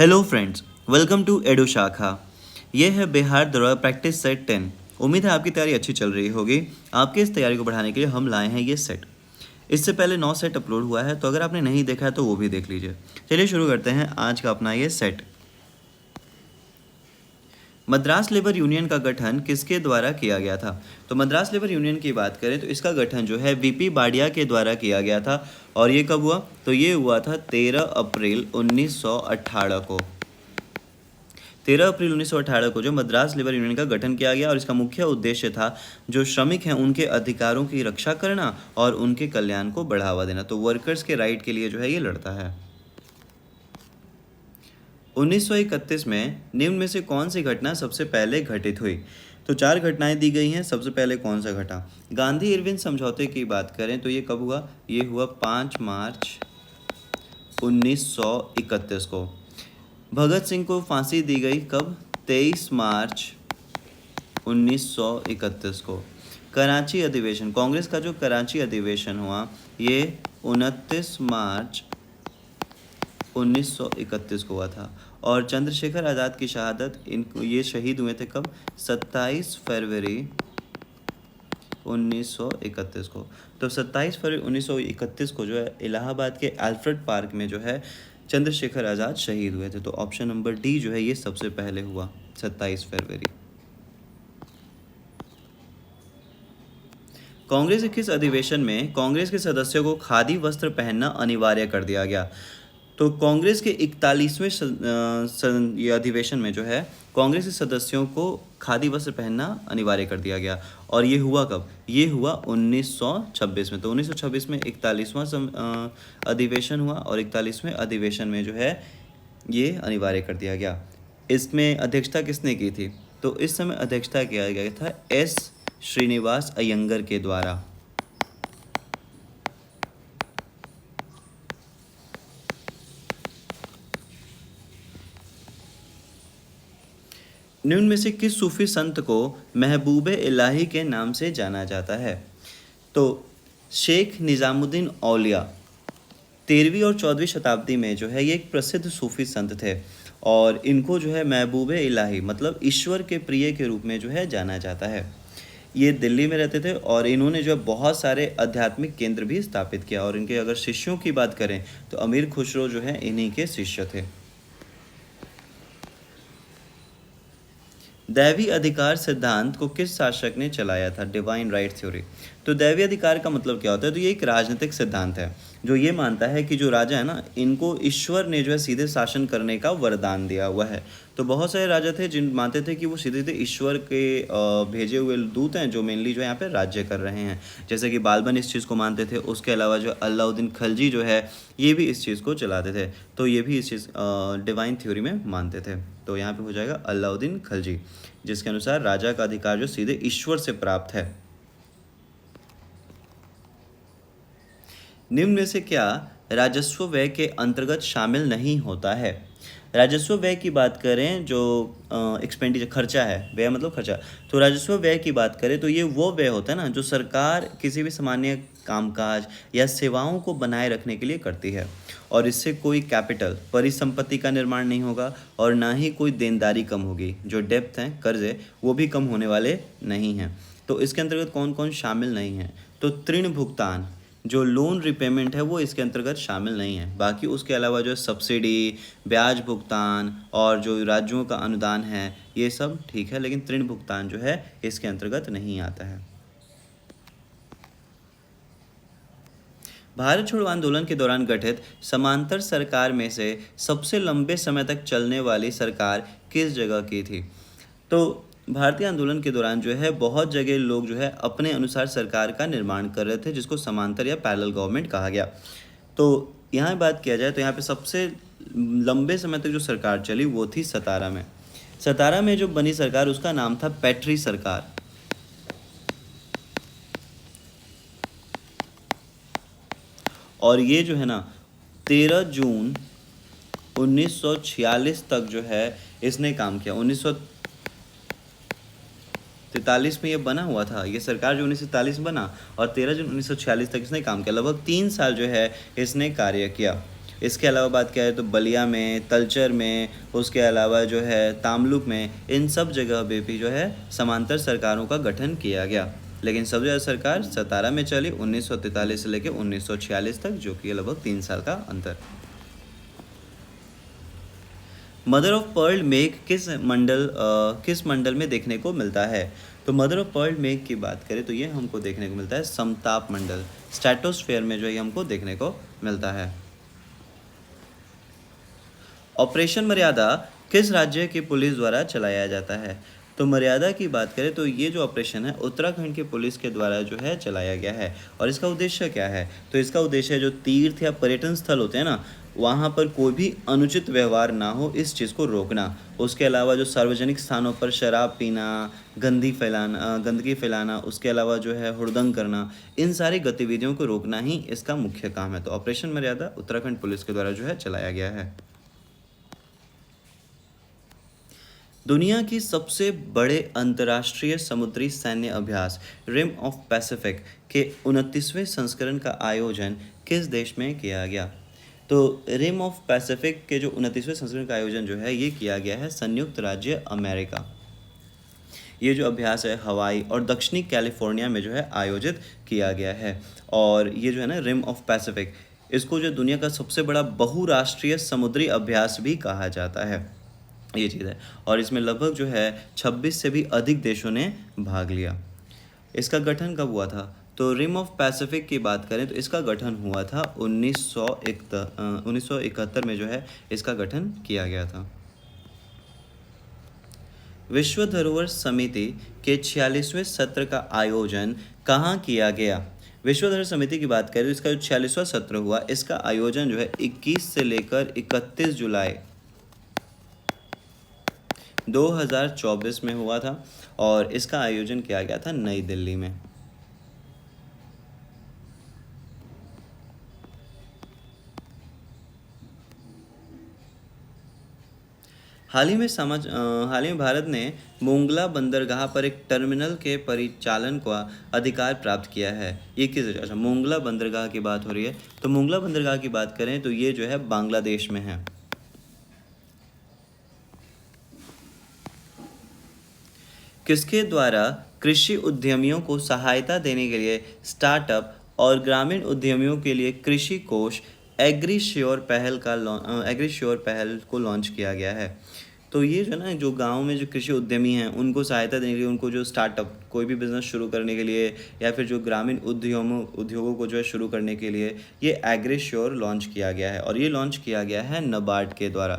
Hello friends, welcome to Edu Shakha. ये है बिहार दौरा प्रैक्टिस सेट 10। उम्मीद है आपकी तैयारी अच्छी चल रही होगी। आपकी इस तैयारी को बढ़ाने के लिए हम लाए हैं ये सेट। इससे पहले 9 सेट अपलोड हुआ है, तो अगर आपने नहीं देखा है तो वो भी देख लीजिए। चलिए शुरू करते हैं आज का अपना ये सेट। मद्रास लेबर यूनियन का गठन किसके द्वारा किया गया था? तो मद्रास लेबर यूनियन की बात करें तो इसका गठन जो है वीपी बाडिया के द्वारा किया गया था। और ये कब हुआ? तो ये हुआ था 13 अप्रैल 1918 को। 13 अप्रैल 1918 को जो मद्रास लेबर यूनियन का गठन किया गया, और इसका मुख्य उद्देश्य था जो श्रमिक हैं उनके अधिकारों की रक्षा करना और उनके कल्याण को बढ़ावा देना। तो वर्कर्स के राइट के लिए जो है ये लड़ता है। 1931 में निम्न में से कौन सी घटना सबसे पहले घटित हुई? तो 4 घटनाएं दी गई हैं। सबसे पहले कौन सा घटा? गांधी इरविन समझौते की बात करें तो ये कब हुआ? ये हुआ 5 मार्च 1931 को। भगत सिंह को फांसी दी गई कब? 23 मार्च 1931 को। कराची अधिवेशन, कांग्रेस का जो कराची अधिवेशन हुआ ये 29 मार्च 1931 को हुआ था। और चंद्रशेखर आज़ाद की शहादत, ये शहीद हुए थे कब? 27 फरवरी 1931 को। तो 27 फरवरी 1931 को जो है इलाहाबाद के अल्फ्रेड पार्क में जो है चंद्रशेखर आज़ाद शहीद हुए थे। तो ऑप्शन नंबर डी जो है ये सबसे पहले हुआ, 27 फरवरी। कांग्रेस के किस अधिवेशन में कांग्रेस के सदस्यों को खादी वस्त्र पहनना अनिवार्य कर दिया गया? तो कांग्रेस के 41वें ये अधिवेशन में जो है कांग्रेस के सदस्यों को खादी वस्त्र पहनना अनिवार्य कर दिया गया। और ये हुआ कब? ये हुआ 1926 में। तो 1926 में 41वां अधिवेशन हुआ, और 41वें अधिवेशन में जो है ये अनिवार्य कर दिया गया। इसमें अध्यक्षता किसने की थी? तो इस समय अध्यक्षता किया गया था एस श्रीनिवास अयंगर के द्वारा। निम्न में से किस सूफी संत को महबूबे इलाही के नाम से जाना जाता है? तो शेख निज़ामुद्दीन औलिया 13वीं और 14वीं शताब्दी में जो है ये एक प्रसिद्ध सूफी संत थे, और इनको जो है महबूबे इलाही मतलब ईश्वर के प्रिय के रूप में जो है जाना जाता है। ये दिल्ली में रहते थे, और इन्होंने जो बहुत सारे आध्यात्मिक केंद्र भी स्थापित किया। और इनके अगर शिष्यों की बात करें तो अमीर खुसरो जो है इन्हीं के शिष्य थे। दैवी अधिकार सिद्धांत को किस शासक ने चलाया था? Divine right theory. तो दैवी अधिकार का मतलब क्या होता है? तो ये एक राजनीतिक सिद्धांत है जो ये मानता है कि जो राजा है ना, इनको ईश्वर ने जो है सीधे शासन करने का वरदान दिया हुआ है। तो बहुत सारे राजा थे जिन मानते थे कि वो सीधे सीधे ईश्वर के भेजे हुए दूत हैं जो मेनली जो है यहाँ पे राज्य कर रहे हैं। जैसे कि बालबन इस चीज़ को मानते थे। उसके अलावा जो अलाउद्दीन खलजी जो है ये भी इस चीज़ को चलाते थे। तो ये भी इस चीज़ डिवाइन थ्योरी में मानते थे। तो यहाँ पे हो जाएगा अलाउद्दीन खलजी, जिसके अनुसार राजा का अधिकार जो सीधे ईश्वर से प्राप्त है। निम्न में से क्या राजस्व व्यय के अंतर्गत शामिल नहीं होता है? राजस्व व्यय की बात करें, जो एक्सपेंडिचर खर्चा है, व्यय मतलब खर्चा। तो राजस्व व्यय की बात करें तो ये वो व्यय होता है ना जो सरकार किसी भी सामान्य कामकाज या सेवाओं को बनाए रखने के लिए करती है, और इससे कोई कैपिटल परिसंपत्ति का निर्माण नहीं होगा, और ना ही कोई देनदारी कम होगी। जो डेप्थ हैं, कर्ज है, वो भी कम होने वाले नहीं हैं। तो इसके अंतर्गत कौन कौन शामिल नहीं है? तो ऋण भुगतान, जो लोन रिपेमेंट है, वो इसके अंतर्गत शामिल नहीं है। बाकी उसके अलावा जो सब्सिडी, ब्याज भुगतान और जो राज्यों का अनुदान है ये सब ठीक है, लेकिन ऋण भुगतान जो है इसके अंतर्गत नहीं आता है। भारत छोड़ो आंदोलन के दौरान गठित समांतर सरकार में से सबसे लंबे समय तक चलने वाली सरकार किस जगह की थी? तो भारतीय आंदोलन के दौरान जो है बहुत जगह लोग जो है अपने अनुसार सरकार का निर्माण कर रहे थे, जिसको समांतर या पैरेलल गवर्नमेंट कहा गया। तो यहाँ बात किया जाए तो यहाँ पे सबसे लंबे समय तक जो सरकार चली वो थी सतारा में। सतारा में जो बनी सरकार उसका नाम था पैट्री सरकार। और ये जो है ना 13 जून 1946 तक जो है इसने काम किया। 1943 में ये बना हुआ था, ये सरकार जो 1943 में बना, और 13 जून 1946 तक इसने काम किया। लगभग 3 साल जो है इसने कार्य किया। इसके अलावा बात किया जाए तो बलिया में, तलचर में, उसके अलावा जो है तामलुक में, इन सब जगह पे भी जो है समांतर सरकारों का गठन किया गया। लेकिन सबसे ज़्यादा सरकार सतारा में चली 1943 से लेकर 1946 तक, जो कि लगभग 3 साल का अंतर। मदर ऑफ पर्ल मेघ किस मंडल में देखने को मिलता है? तो मदर ऑफ पर्ल मेघ की बात करें तो ये हमको देखने को मिलता है समताप मंडल, स्ट्रेटोस्फेयर में जो है हमको देखने को मिलता है। ऑपरेशन मर्यादा किस राज्य की पुलिस द्वारा चलाया जाता है? तो मर्यादा की बात करें तो ये जो ऑपरेशन है उत्तराखंड की पुलिस के द्वारा जो है चलाया गया है। और इसका उद्देश्य क्या है? तो इसका उद्देश्य है जो तीर्थ या पर्यटन स्थल होते हैं ना, वहाँ पर कोई भी अनुचित व्यवहार ना हो, इस चीज़ को रोकना। उसके अलावा जो सार्वजनिक स्थानों पर शराब पीना, गंदगी फैलाना, उसके अलावा जो है हुड़दंग करना, इन सारी गतिविधियों को रोकना ही इसका मुख्य काम है। तो ऑपरेशन मर्यादा उत्तराखंड पुलिस के द्वारा जो है चलाया गया है। दुनिया की सबसे बड़े अंतर्राष्ट्रीय समुद्री सैन्य अभ्यास रिम ऑफ पैसिफिक के 29वें संस्करण का आयोजन किस देश में किया गया? तो रिम ऑफ पैसिफिक के जो 29वें संस्करण का आयोजन जो है ये किया गया है संयुक्त राज्य अमेरिका। ये जो अभ्यास है हवाई और दक्षिणी कैलिफोर्निया में जो है आयोजित किया गया है। और ये जो है ना रिम ऑफ पैसिफिक, इसको जो दुनिया का सबसे बड़ा बहुराष्ट्रीय समुद्री अभ्यास भी कहा जाता है, ये चीज़ है। और इसमें लगभग जो है 26 से भी अधिक देशों ने भाग लिया। इसका गठन कब हुआ था? तो रिम ऑफ पैसिफिक की बात करें तो इसका गठन हुआ था 1971 में जो है इसका गठन किया गया था। विश्व धरोहर समिति के 46वें सत्र का आयोजन कहाँ किया गया? विश्व धरोहर समिति की बात करें तो इसका जो 46वां सत्र हुआ, इसका आयोजन जो है 21 से लेकर 31 जुलाई 2024 में हुआ था। और इसका आयोजन किया गया था नई दिल्ली में। हाल ही में भारत ने मोंगला बंदरगाह पर एक टर्मिनल के परिचालन का अधिकार प्राप्त किया है। ये किस वजह से? मोंगला बंदरगाह की बात हो रही है। तो मोंगला बंदरगाह की बात करें तो ये जो है बांग्लादेश में है। किसके द्वारा कृषि उद्यमियों को सहायता देने के लिए स्टार्टअप और ग्रामीण उद्यमियों के लिए कृषि कोष एग्रीश्योर पहल को लॉन्च किया गया है? तो ये जो ना जो गांव में जो कृषि उद्यमी हैं उनको सहायता देने के लिए, उनको जो स्टार्टअप कोई भी बिजनेस शुरू करने के लिए या फिर जो ग्रामीण उद्योगों को जो है शुरू करने के लिए ये एग्रीश्योर लॉन्च किया गया है। और ये लॉन्च किया गया है नबार्ड के द्वारा।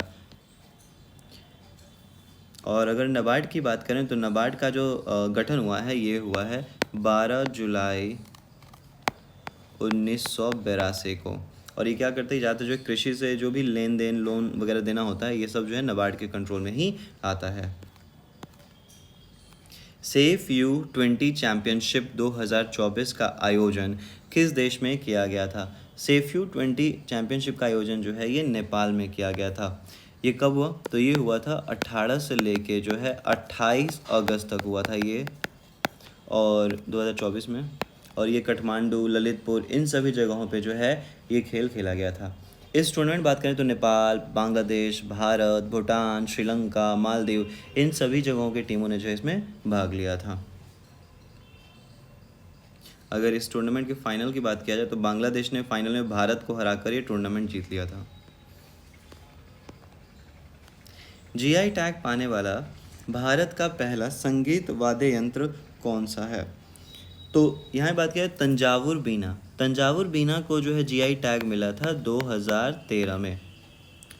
और अगर नबार्ड की बात करें तो नबार्ड का जो गठन हुआ है ये हुआ है 12 जुलाई 1982 को। और ये क्या करते हैं, ज़्यादातर जो कृषि से जो भी लेन देन लोन वगैरह देना होता है ये सब जो है नबार्ड के कंट्रोल में ही आता है। सेफ U20 चैम्पियनशिप 2024 का आयोजन किस देश में किया गया था? सेफ U20 चैम्पियनशिप का आयोजन जो है ये नेपाल में किया गया था। ये कब हुआ? तो ये हुआ था 18 से लेके जो है 28 अगस्त तक हुआ था ये, और 2024 में। और ये काठमांडू, ललितपुर, इन सभी जगहों पे जो है ये खेल खेला गया था। इस टूर्नामेंट बात करें तो नेपाल, बांग्लादेश, भारत, भूटान, श्रीलंका, मालदीव, इन सभी जगहों की टीमों ने जो है इसमें भाग लिया था। अगर इस टूर्नामेंट के फाइनल की बात किया जाए तो बांग्लादेश ने फाइनल में भारत को हराकर ये टूर्नामेंट जीत लिया था। जीआई टैग पाने वाला भारत का पहला संगीत वाद्य यंत्र कौन सा है? तो यहाँ बात किया तंजावुर बीना। तंजावुर बीना को जो है जीआई टैग मिला था 2013 में।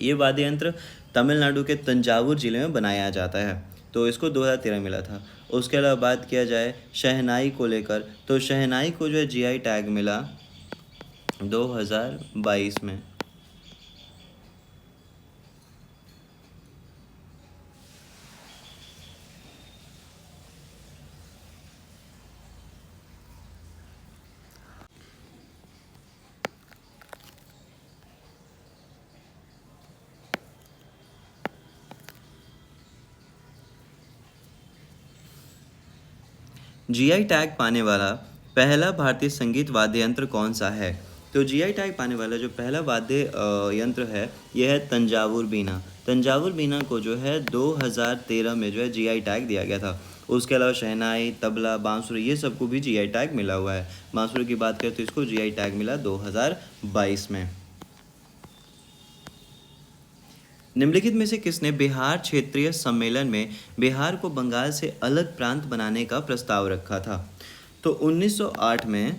ये वाद्य यंत्र तमिलनाडु के तंजावुर जिले में बनाया जाता है, तो इसको 2013 मिला था। उसके अलावा बात किया जाए शहनाई को लेकर तो शहनाई को जो है जीआई टैग मिला 2022 में। जीआई टैग पाने वाला पहला भारतीय संगीत वाद्य यंत्र कौन सा है? तो जीआई टैग पाने वाला जो पहला वाद्य यंत्र है यह है तंजावुर बीना। तंजावुर बीना को जो है 2013 में जो है जीआई टैग दिया गया था। उसके अलावा शहनाई, तबला, बांसुरी ये सबको भी जीआई टैग मिला हुआ है। बांसुरी की बात करें तो इसको जीआई टैग मिला 2022 में। निम्नलिखित में से किसने बिहार क्षेत्रीय सम्मेलन में बिहार को बंगाल से अलग प्रांत बनाने का प्रस्ताव रखा था? तो 1908 में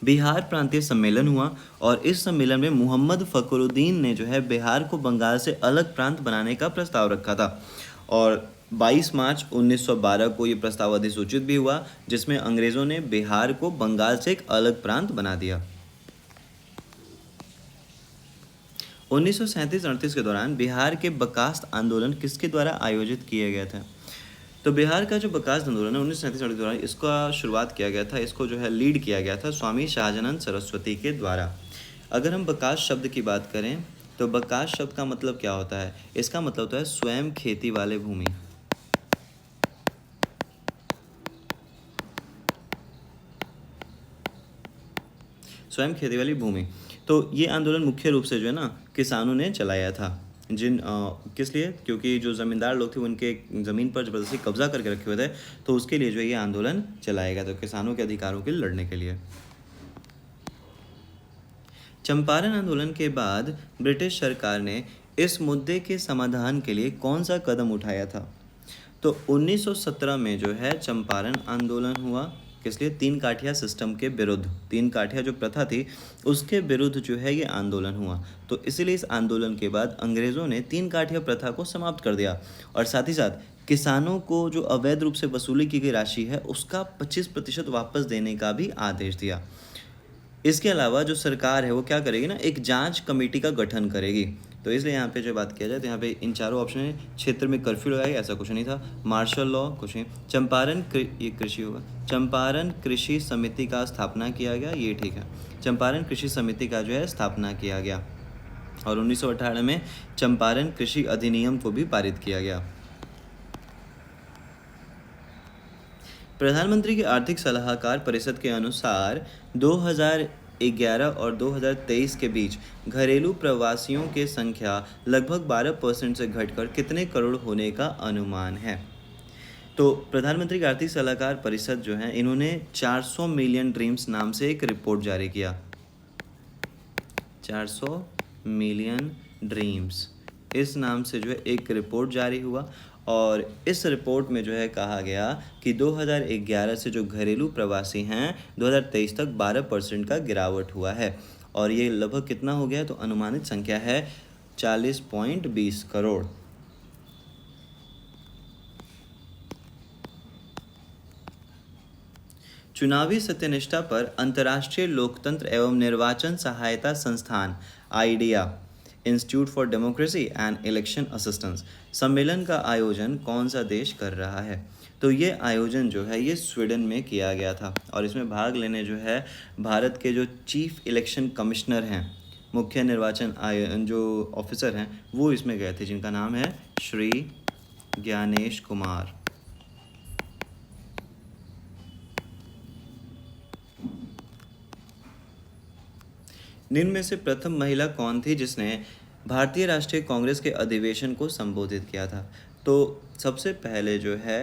बिहार प्रांतीय सम्मेलन हुआ और इस सम्मेलन में मोहम्मद फखरुद्दीन ने जो है बिहार को बंगाल से अलग प्रांत बनाने का प्रस्ताव रखा था और 22 मार्च 1912 को ये प्रस्ताव अधिसूचित भी हुआ, जिसमें अंग्रेजों ने बिहार को बंगाल से एक अलग प्रांत बना दिया। 1937-38 के दौरान बिहार के बर्खास्त आंदोलन किसके द्वारा आयोजित किया गया था? तो बिहार का जो बर्खास्त आंदोलन है 1937 के दौरान इसका शुरुआत किया गया था, इसको जो है लीड किया गया था स्वामी शाहजानंद सरस्वती के द्वारा। अगर हम बर्खास्त शब्द की बात करें तो बर्खास्त शब्द का मतलब क्या होता है? इसका मतलब होता है स्वयं खेती वाले भूमि। स्वयं खेती वाली भूमि। तो ये आंदोलन मुख्य रूप से जो है ना किसानों ने चलाया था। किस लिए? क्योंकि जो ज़मींदार लोग थे उनके ज़मीन पर ज़बरदस्ती कब्जा करके रखे हुए थे, तो उसके लिए जो है ये आंदोलन चलाया गया, तो किसानों के अधिकारों के लिए लड़ने के लिए। चंपारण आंदोलन के बाद ब्रिटिश सरकार ने इस मुद्दे के समाधान के लिए कौन सा कदम उठाया था? तो 1917 में जो है चंपारण आंदोलन हुआ। किस लिए? तीन काठिया सिस्टम के विरुद्ध, तीन काठिया जो प्रथा थी उसके विरुद्ध जो है ये आंदोलन हुआ। तो इसीलिए इस आंदोलन के बाद अंग्रेज़ों ने तीन काठिया प्रथा को समाप्त कर दिया और साथ ही साथ किसानों को जो अवैध रूप से वसूली की गई राशि है उसका 25% वापस देने का भी आदेश दिया। इसके अलावा जो सरकार है वो क्या करेगी ना, एक जांच कमेटी का गठन करेगी। तो इसलिए यहाँ पे जो बात किया जाए तो यहाँ पे इन चारों ऑप्शन है। क्षेत्र में कर्फ्यू लगाएगा, ऐसा कुछ नहीं था। मार्शल लॉ कुछ नहीं। ये कृषि होगा। चंपारण कृषि समिति का स्थापना किया गया, ये ठीक है। चंपारण कृषि समिति का जो है स्थापना किया गया और 1918 में चंपारण कृषि अधिनियम को भी पारित किया गया। प्रधानमंत्री के आर्थिक सलाहकार परिषद के अनुसार 2011 और 2023 के बीच घरेलू प्रवासियों की संख्या लगभग 12% से घटकर कितने करोड़ होने का अनुमान है? तो प्रधानमंत्री के आर्थिक सलाहकार परिषद जो है इन्होंने 400 मिलियन ड्रीम्स नाम से एक रिपोर्ट जारी किया। 400 मिलियन ड्रीम्स इस नाम से जो है एक रिपोर्ट जारी हुआ और इस रिपोर्ट में जो है कहा गया कि 2011 से जो घरेलू प्रवासी हैं 2023 तक 12% का गिरावट हुआ है और ये लगभग कितना हो गया? तो अनुमानित संख्या है 40.20 करोड़। चुनावी सत्यनिष्ठा पर अंतर्राष्ट्रीय लोकतंत्र एवं निर्वाचन सहायता संस्थान idea institute for democracy and election assistance सम्मेलन का आयोजन कौन सा देश कर रहा है? तो ये आयोजन जो है ये स्वीडन में किया गया था और इसमें भाग लेने जो है भारत के जो चीफ इलेक्शन कमिश्नर हैं, मुख्य निर्वाचन जो ऑफिसर हैं वो इसमें गए थे, जिनका नाम है श्री ज्ञानेश कुमार। निम्न में से प्रथम महिला कौन थी जिसने भारतीय राष्ट्रीय कांग्रेस के अधिवेशन को संबोधित किया था? तो सबसे पहले जो है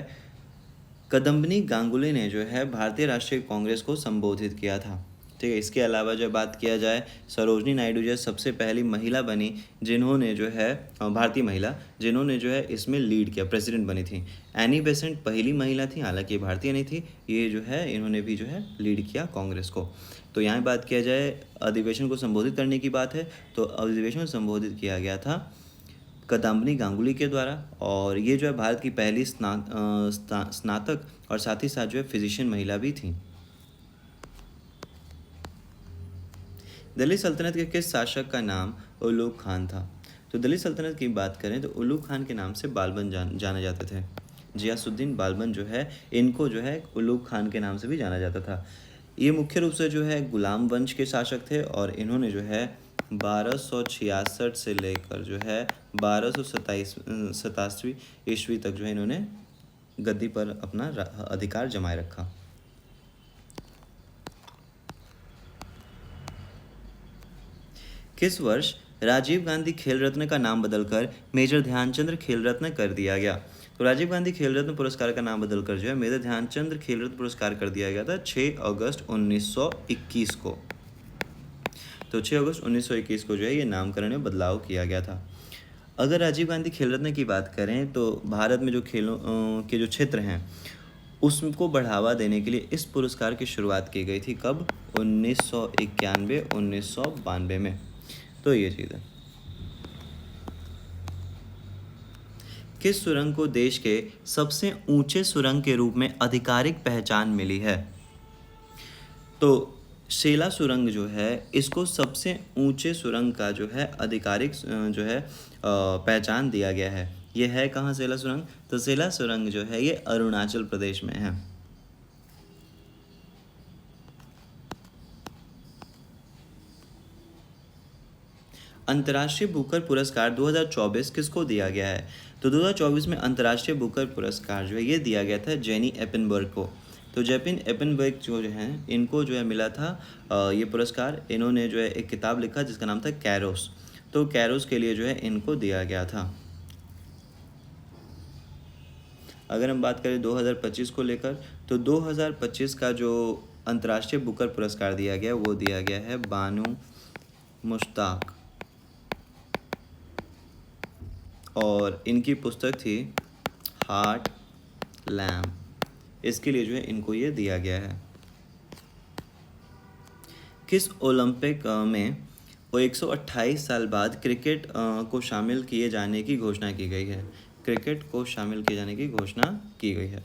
कदम्बनी गांगुली ने जो है भारतीय राष्ट्रीय कांग्रेस को संबोधित किया था। ठीक है। इसके अलावा जब बात किया जाए सरोजनी नायडू जो सबसे पहली महिला बनी जिन्होंने जो है भारतीय महिला जिन्होंने जो है इसमें लीड किया, प्रेसिडेंट बनी थी। एनी बेसेंट पहली महिला थी, हालांकि भारतीय नहीं थी, ये जो है इन्होंने भी जो है लीड किया कांग्रेस को। तो यहाँ बात किया जाए अधिवेशन को संबोधित करने की बात है तो अधिवेशन को संबोधित किया गया था कदम्बनी गांगुली के द्वारा और ये जो है भारत की पहली स्नातक और साथ ही साथ जो है फिजिशियन महिला भी थी। दिल्ली सल्तनत के किस शासक का नाम उलूग खान था? तो दिल्ली सल्तनत की बात करें तो उलूग खान के नाम से बालबन जाने जाते थे। जियासुद्दीन बालबन जो है इनको जो है उलूग खान के नाम से भी जाना जाता था। ये मुख्य रूप से जो है गुलाम वंश के शासक थे और इन्होंने जो है 1266 से लेकर जो है 1287 ईस्वी तक जो है इन्होंने गद्दी पर अपना अधिकार जमाए रखा। किस वर्ष राजीव गांधी खेल रत्न का नाम बदलकर मेजर ध्यानचंद खेल रत्न कर दिया गया? तो राजीव गांधी खेल रत्न पुरस्कार का नाम बदलकर जो है मेजर ध्यानचंद खेल रत्न पुरस्कार कर दिया गया था 6 अगस्त 1921 को। तो 6 अगस्त 1921 को जो है ये नामकरण में बदलाव किया गया था। अगर राजीव गांधी खेल रत्न की बात करें तो भारत में जो खेलों के जो क्षेत्र हैं उसको बढ़ावा देने के लिए इस पुरस्कार की शुरुआत की गई थी कब? 1991 1992 में। तो ये चीज़ है। किस सुरंग को देश के सबसे ऊंचे सुरंग के रूप में आधिकारिक पहचान मिली है? तो शेला सुरंग जो है इसको सबसे ऊंचे सुरंग का जो है आधिकारिक जो है पहचान दिया गया है। ये है कहाँ शेला सुरंग? तो शेला सुरंग जो है ये अरुणाचल प्रदेश में है। अंतर्राष्ट्रीय बुकर पुरस्कार 2024 किसको दिया गया है? तो 2024 में अंतर्राष्ट्रीय बुकर पुरस्कार जो है ये दिया गया था जेनी एपेनबर्ग को। तो जेपिन एपेनबर्ग जो है इनको जो है मिला था ये पुरस्कार। इन्होंने जो है एक किताब लिखा जिसका नाम था कैरोस। तो कैरोस के लिए जो है इनको दिया गया था। अगर हम बात करें 2025 को लेकर तो 2025 का जो अंतर्राष्ट्रीय बुकर पुरस्कार दिया गया वो दिया गया है बानू मुश्ताक, और इनकी पुस्तक थी हार्ट लैम्प। इसके लिए जो है इनको ये दिया गया है। किस ओलंपिक में वो 128 साल बाद क्रिकेट को शामिल किए जाने की घोषणा की गई है? क्रिकेट को शामिल किए जाने की घोषणा की गई है।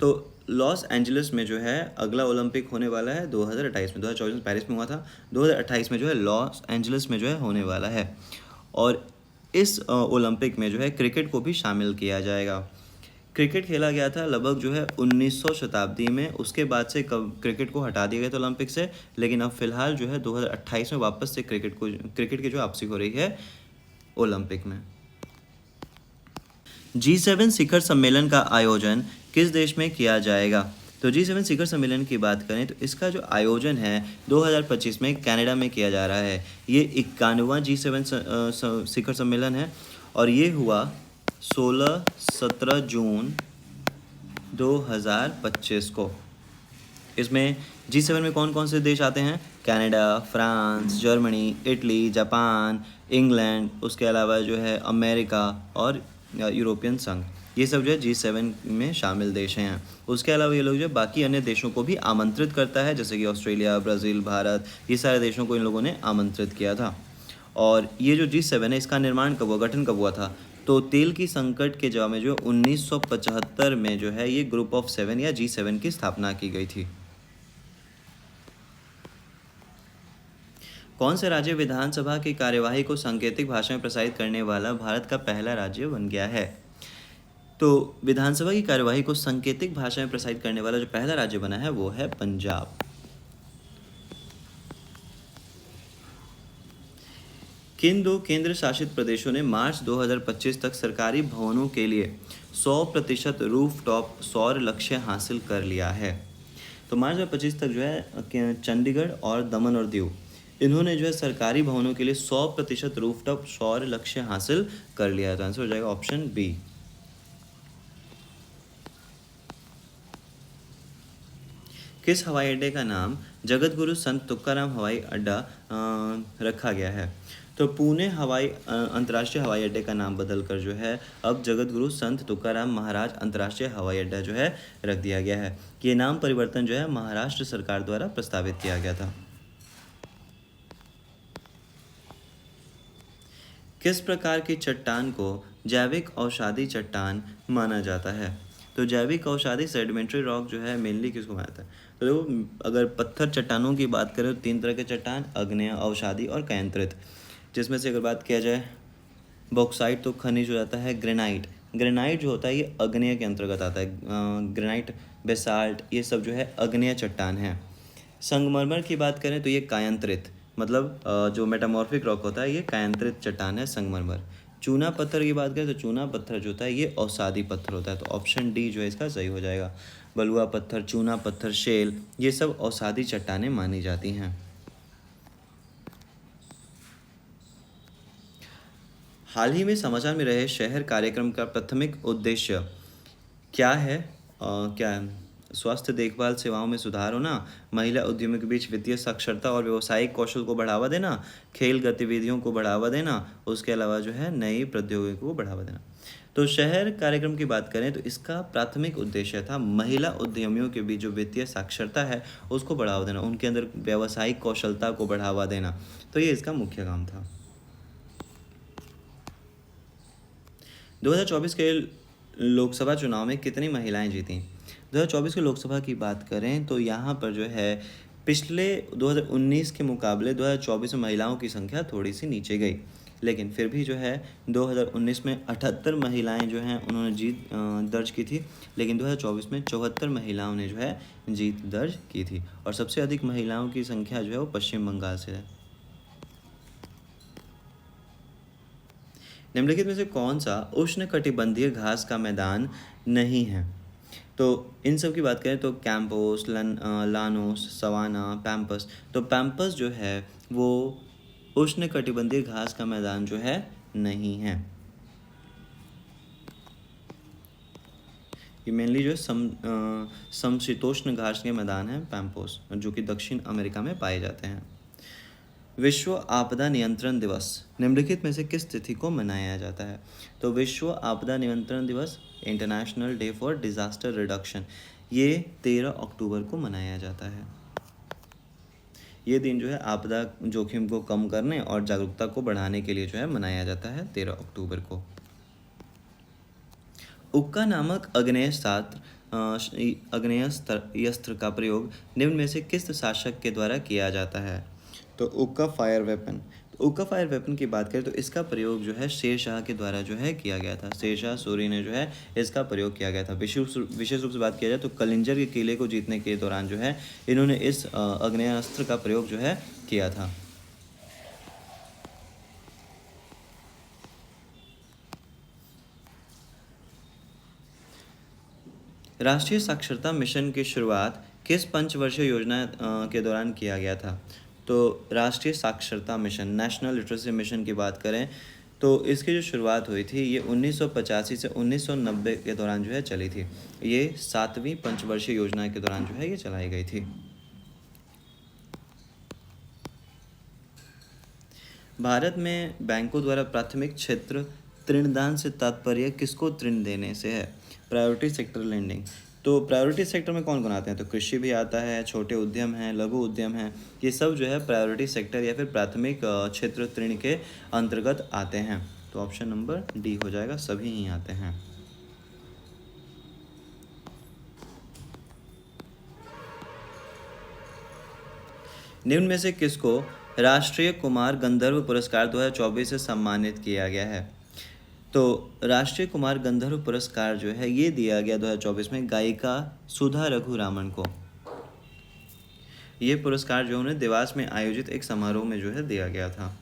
तो लॉस एंजलिस में जो है अगला ओलंपिक होने वाला है 2028 में। 2024 में पेरिस में हुआ था, 2028 में जो है लॉस एंजलिस में जो है होने वाला है। और इस ओलंपिक में जो है क्रिकेट को भी शामिल किया जाएगा। क्रिकेट खेला गया था लगभग जो है 1900 शताब्दी में, उसके बाद से क्रिकेट को हटा दिया गया था ओलंपिक से, लेकिन अब फिलहाल जो है 2028 में वापस से क्रिकेट की जो वापसी हो रही है ओलंपिक में। G7 शिखर सम्मेलन का आयोजन किस देश में किया जाएगा? तो G7 शिखर सम्मेलन की बात करें तो इसका जो आयोजन है 2025 में कनाडा में किया जा रहा है। ये 51वां G7 शिखर सम्मेलन है और ये हुआ 16-17 जून 2025 को। इसमें G7 में कौन कौन से देश आते हैं? Canada, France, Germany, Italy, Japan, England, उसके अलावा जो है अमेरिका और यूरोपियन संघ, ये सब जो है G7 में शामिल देश हैं। उसके अलावा ये लोग जो बाकी अन्य देशों को भी आमंत्रित करता है, जैसे कि ऑस्ट्रेलिया, ब्राज़ील, भारत, ये सारे देशों को इन लोगों ने आमंत्रित किया था। और ये जो G7 है इसका निर्माण कब हुआ, गठन कब हुआ था? तो तेल की संकट के जवाब में जो 1975 में जो है ये ग्रुप ऑफ 7 या G7 की स्थापना की गई थी। कौन से राज्य विधानसभा की कार्यवाही को सांकेतिक भाषा में प्रसारित करने वाला भारत का पहला राज्य बन गया है? तो विधानसभा की कार्यवाही को सांकेतिक भाषा में प्रसारित करने वाला जो पहला राज्य बना है वो है पंजाब। किन दो केंद्र शासित प्रदेशों ने मार्च 2025 तक सरकारी भवनों के लिए 100% रूफटॉप सौर लक्ष्य हासिल कर लिया है? तो मार्च 2025 तक जो है चंडीगढ़ और दमन और दीव, इन्होंने जो है सरकारी भवनों के लिए 100% रूफटॉप सौर लक्ष्य हासिल कर लिया है। तो आंसर हो जाएगा ऑप्शन बी। किस हवाई अड्डे का नाम जगत गुरु संत तुकाराम हवाई अड्डा रखा गया है? तो पुणे अंतर्राष्ट्रीय हवाई अड्डे का नाम बदलकर जो है अब जगत गुरु संत तुकाराम महाराज अंतर्राष्ट्रीय हवाई अड्डा जो है रख दिया गया है। ये नाम परिवर्तन जो है महाराष्ट्र सरकार द्वारा प्रस्तावित किया गया था। किस प्रकार की चट्टान को जैविक औषधि चट्टान माना जाता है? तो जैविक औषधि सेडिमेंट्री रॉक जो है मेनली किसको माना जाता है? तो देखो, अगर पत्थर चट्टानों की बात करें तो 3 तरह के चट्टान, अग्नेय, अवसादी और कैंत्रित। जिसमें से अगर बात किया जाए बॉक्साइट तो खनिज हो जाता है ग्रेनाइट। ग्रेनाइट जो होता है ये अग्नेय के अंतर्गत आता है। ग्रेनाइट, बेसाल्ट, ये सब जो है अग्नेय चट्टान है। संगमरमर की बात करें तो ये कायांतरित, मतलब जो मेटामॉर्फिक रॉक होता है ये कायांतरित चट्टान है संगमरमर। चूना पत्थर की बात करें तो चूना पत्थर जो होता है ये अवसादी पत्थर होता है। तो ऑप्शन डी जो है इसका सही हो जाएगा। बलुआ पत्थर, चूना पत्थर, शेल, ये सब अवसादी चट्टानें मानी जाती हैं। हाल ही में समाचार में रहे शहर कार्यक्रम का प्राथमिक उद्देश्य क्या है? क्या है? स्वास्थ्य देखभाल सेवाओं में सुधार होना, महिला उद्यमियों के बीच वित्तीय साक्षरता और व्यावसायिक कौशल को बढ़ावा देना, खेल गतिविधियों को बढ़ावा देना, उसके अलावा जो है नई प्रौद्योगिकी को बढ़ावा देना। तो शहर कार्यक्रम की बात करें तो इसका प्राथमिक उद्देश्य था महिला उद्यमियों के बीच जो वित्तीय साक्षरता है उसको बढ़ावा देना, उनके अंदर व्यावसायिक कौशलता को बढ़ावा देना। तो ये इसका मुख्य काम था। 2024 के लोकसभा चुनाव में कितनी महिलाएं जीतीं? 2024 के लोकसभा की बात करें तो यहाँ पर जो है पिछले 2019 के मुकाबले 2024 में महिलाओं की संख्या थोड़ी सी नीचे गई, लेकिन फिर भी जो है 2019 में 78 महिलाएं जो हैं उन्होंने जीत दर्ज की थी, लेकिन 2024 में 74 महिलाओं ने जो है जीत दर्ज की थी। और सबसे अधिक महिलाओं की संख्या जो है वो पश्चिम बंगाल से है। निम्नलिखित में से कौन सा उष्णकटिबंधीय घास का मैदान नहीं है? तो इन सब की बात करें तो कैंपोस, लानोस, सवाना, पैम्पस। तो पैम्पस जो है वो उष्णकटिबंधीय घास का मैदान जो है नहीं है। ये मेनली जो है समशीतोष्ण घास के मैदान है पैम्पोस, जो कि दक्षिण अमेरिका में पाए जाते हैं। विश्व आपदा नियंत्रण दिवस निम्नलिखित में से किस तिथि को मनाया जाता है? तो विश्व आपदा नियंत्रण दिवस, international day for disaster reduction, ये 13 अक्टूबर को मनाया जाता है। ये दिन जो है आपदा जोखिम को कम करने और जागरूकता को बढ़ाने के लिए जो है मनाया जाता है 13 अक्टूबर को। उक्का नामक आग्नेयास्त्र का प्रयोग निम्न में से किस शासक के द्वारा किया जाता है? तो उक्का फायर वेपन। तो उक्का फायर वेपन की बात करें तो इसका प्रयोग जो है शेरशाह के द्वारा जो है किया गया था। शेरशाह सूरी ने जो है इसका प्रयोग किया गया था। विशेष रूप से बात किया जाए तो कलिंजर के किले को जीतने के दौरान जो है इन्होंने इस आग्नेयास्त्र का प्रयोग जो है किया था। राष्ट्रीय साक्षरता मिशन की शुरुआत किस पंचवर्षीय योजना के दौरान किया गया था? तो राष्ट्रीय साक्षरता मिशन, नेशनल लिटरेसी मिशन की बात करें तो इसकी जो शुरुआत हुई थी ये 1985 से 1990 के दौरान जो है चली थी। ये 7वीं पंचवर्षीय योजना के दौरान जो है ये चलाई गई थी। भारत में बैंकों द्वारा प्राथमिक क्षेत्र ऋणदान से तात्पर्य किसको ऋण देने से है? Priority sector lending. तो प्रायोरिटी सेक्टर में कौन कौन आते हैं? तो कृषि भी आता है, छोटे उद्यम हैं, लघु उद्यम हैं, ये सब जो है प्रायोरिटी सेक्टर या फिर प्राथमिक क्षेत्र ऋण के अंतर्गत आते हैं। तो ऑप्शन नंबर डी हो जाएगा, सभी ही आते हैं। निम्न में से किसको राष्ट्रीय कुमार गंधर्व पुरस्कार 2024 से सम्मानित किया गया है? तो राष्ट्रीय कुमार गंधर्व पुरस्कार जो है ये दिया गया 2024 में गायिका सुधा रघुरामन को। ये पुरस्कार जो उन्हें देवास में आयोजित एक समारोह में जो है दिया गया था।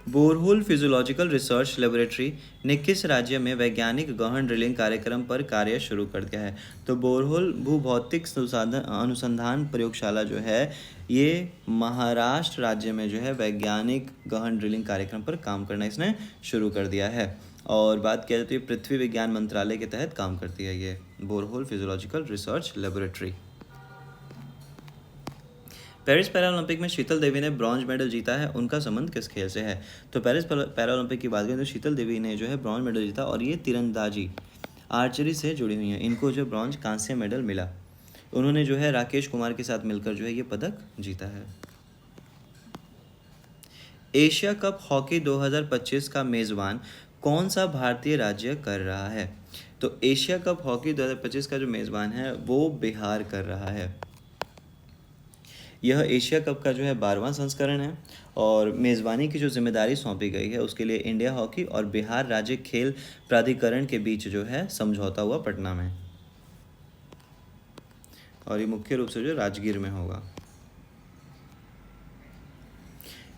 बोरहोल फिजियोलॉजिकल रिसर्च लेबोरेटरी ने किस राज्य में वैज्ञानिक गहन ड्रिलिंग कार्यक्रम पर कार्य शुरू कर दिया है? तो बोरहोल भूभौतिक अनुसंधान प्रयोगशाला जो है ये महाराष्ट्र राज्य में जो है वैज्ञानिक गहन ड्रिलिंग कार्यक्रम पर काम करना इसने शुरू कर दिया है। और बात किया जाए तो ये पृथ्वी विज्ञान मंत्रालय के तहत काम करती है ये borehole physiological research laboratory. Paris Paralympic में शीतल देवी ने ब्रॉन्ज मेडल जीता है, उनका संबंध किस खेल से है? तो पेरिस पैरालंपिक की बात करें तो शीतल देवी ने जो है ब्रॉन्ज मेडल जीता और ये तीरंदाजी आर्चरी से जुड़ी हुई हैं। इनको जो ब्रॉन्ज कांस्य मेडल मिला। उन्होंने जो है राकेश कुमार के साथ मिलकर जो है ये पदक जीता है। एशिया कप हॉकी 2025 का मेज़बान कौन सा भारतीय राज्य कर रहा है? तो एशिया कप हॉकी 2025 का जो मेज़बान है वो बिहार कर रहा है। यह एशिया कप का जो है 12वां संस्करण है और मेज़बानी की जो जिम्मेदारी सौंपी गई है उसके लिए इंडिया हॉकी और बिहार राज्य खेल प्राधिकरण के बीच जो है समझौता हुआ पटना में, और ये मुख्य रूप से जो राजगीर में होगा।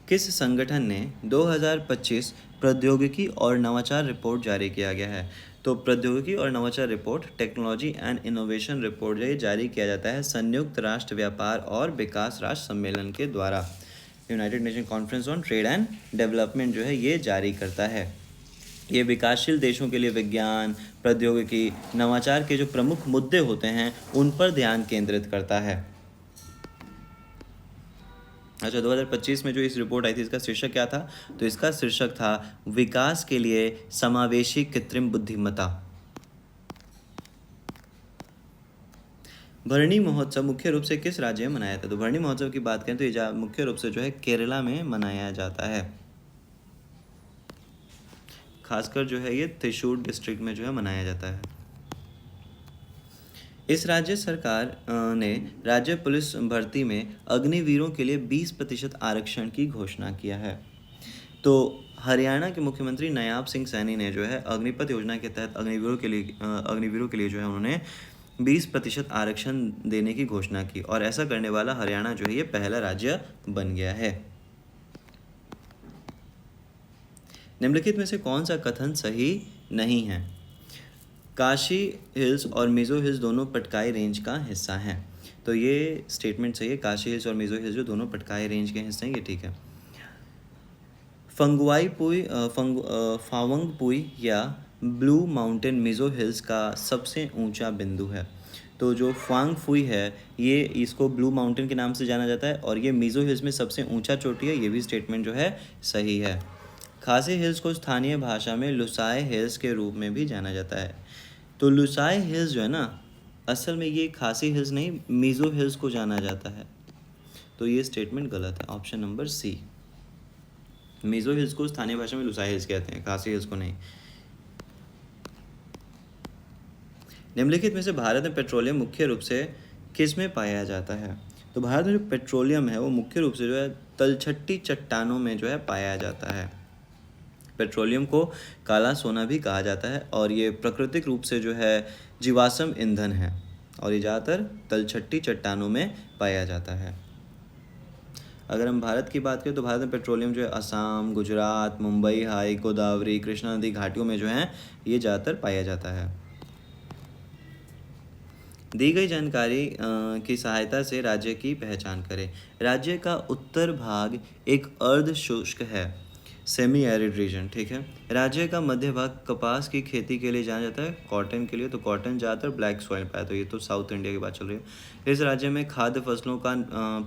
किस संगठन ने 2025 प्रौद्योगिकी और नवाचार रिपोर्ट जारी किया गया है? तो प्रौद्योगिकी और नवाचार report, technology and innovation report ये जारी किया जाता है संयुक्त राष्ट्र व्यापार और विकास राष्ट्र सम्मेलन के द्वारा। United nation conference on trade and development जो है ये जारी करता है। ये विकासशील देशों के लिए विज्ञान, प्रौद्योगिकी, नवाचार के जो प्रमुख मुद्दे होते हैं उन पर ध्यान केंद्रित करता है। अच्छा, 2025 में जो इस रिपोर्ट आई थी इसका शीर्षक क्या था? तो इसका शीर्षक था विकास के लिए समावेशी कृत्रिम बुद्धिमत्ता। भरणी महोत्सव मुख्य रूप से किस राज्य में मनाया जाता है? तो भरणी महोत्सव की बात करें तो ये मुख्य रूप से जो है केरला में मनाया जाता है। खासकर जो है ये त्रिशूर डिस्ट्रिक्ट में जो है मनाया जाता है। इस राज्य सरकार ने राज्य पुलिस भर्ती में अग्निवीरों के लिए 20% आरक्षण की घोषणा किया है। तो हरियाणा के मुख्यमंत्री नायाब सिंह सैनी ने जो है अग्निपथ योजना के तहत अग्निवीरों के लिए जो है उन्होंने 20% आरक्षण देने की घोषणा की और ऐसा करने वाला हरियाणा जो है ये पहला राज्य बन गया है। निम्नलिखित में से कौन सा कथन सही नहीं है? काशी हिल्स और मिज़ो हिल्स दोनों पटकाई रेंज का हिस्सा हैं। तो ये स्टेटमेंट सही है, काशी हिल्स और मिज़ो हिल्स जो दोनों पटकाई रेंज के हिस्से हैं, ये ठीक है। फावंग पुई या ब्लू माउंटेन मिज़ो हिल्स का सबसे ऊंचा बिंदु है। तो जो फांग फुई है ये इसको ब्लू माउंटेन के नाम से जाना जाता है और ये मिज़ो हिल्स में सबसे ऊंचा चोटी है, ये भी स्टेटमेंट जो है सही है। खासी हिल्स को स्थानीय भाषा में लुसाई हिल्स के रूप में भी जाना जाता है। तो लुसाई हिल्स जो है ना, असल में ये खासी हिल्स नहीं मिज़ो हिल्स को जाना जाता है। तो ये स्टेटमेंट गलत है, option number C. Mizo Hills को स्थानीय भाषा में लुसाई हिल्स कहते हैं, खासी हिल्स को नहीं। निम्नलिखित में से भारत में पेट्रोलियम मुख्य रूप से किस में पाया जाता है? तो भारत में जो पेट्रोलियम है वो मुख्य रूप से जो है तलछट्टी चट्टानों में जो है पाया जाता है। पेट्रोलियम को काला सोना भी कहा जाता है और ये प्राकृतिक रूप से जो है जीवाश्म ईंधन है और ये ज़्यादातर तलछट्टी चट्टानों में पाया जाता है। अगर हम भारत की बात करें तो भारत में पेट्रोलियम जो है असम, गुजरात, मुंबई हाई, गोदावरी, कृष्णा नदी घाटियों में जो है ये ज़्यादातर पाया जाता है। दी गई जानकारी की सहायता से राज्य की पहचान करें। राज्य का उत्तर भाग एक अर्ध शुष्क है, सेमी एरिड रीजन, ठीक है। राज्य का मध्य भाग कपास की खेती के लिए जाना जाता है, कॉटन के लिए। तो कॉटन ज़्यादातर ब्लैक सॉइल पाया, तो ये तो साउथ इंडिया की बात चल रही है। इस राज्य में खाद्य फसलों का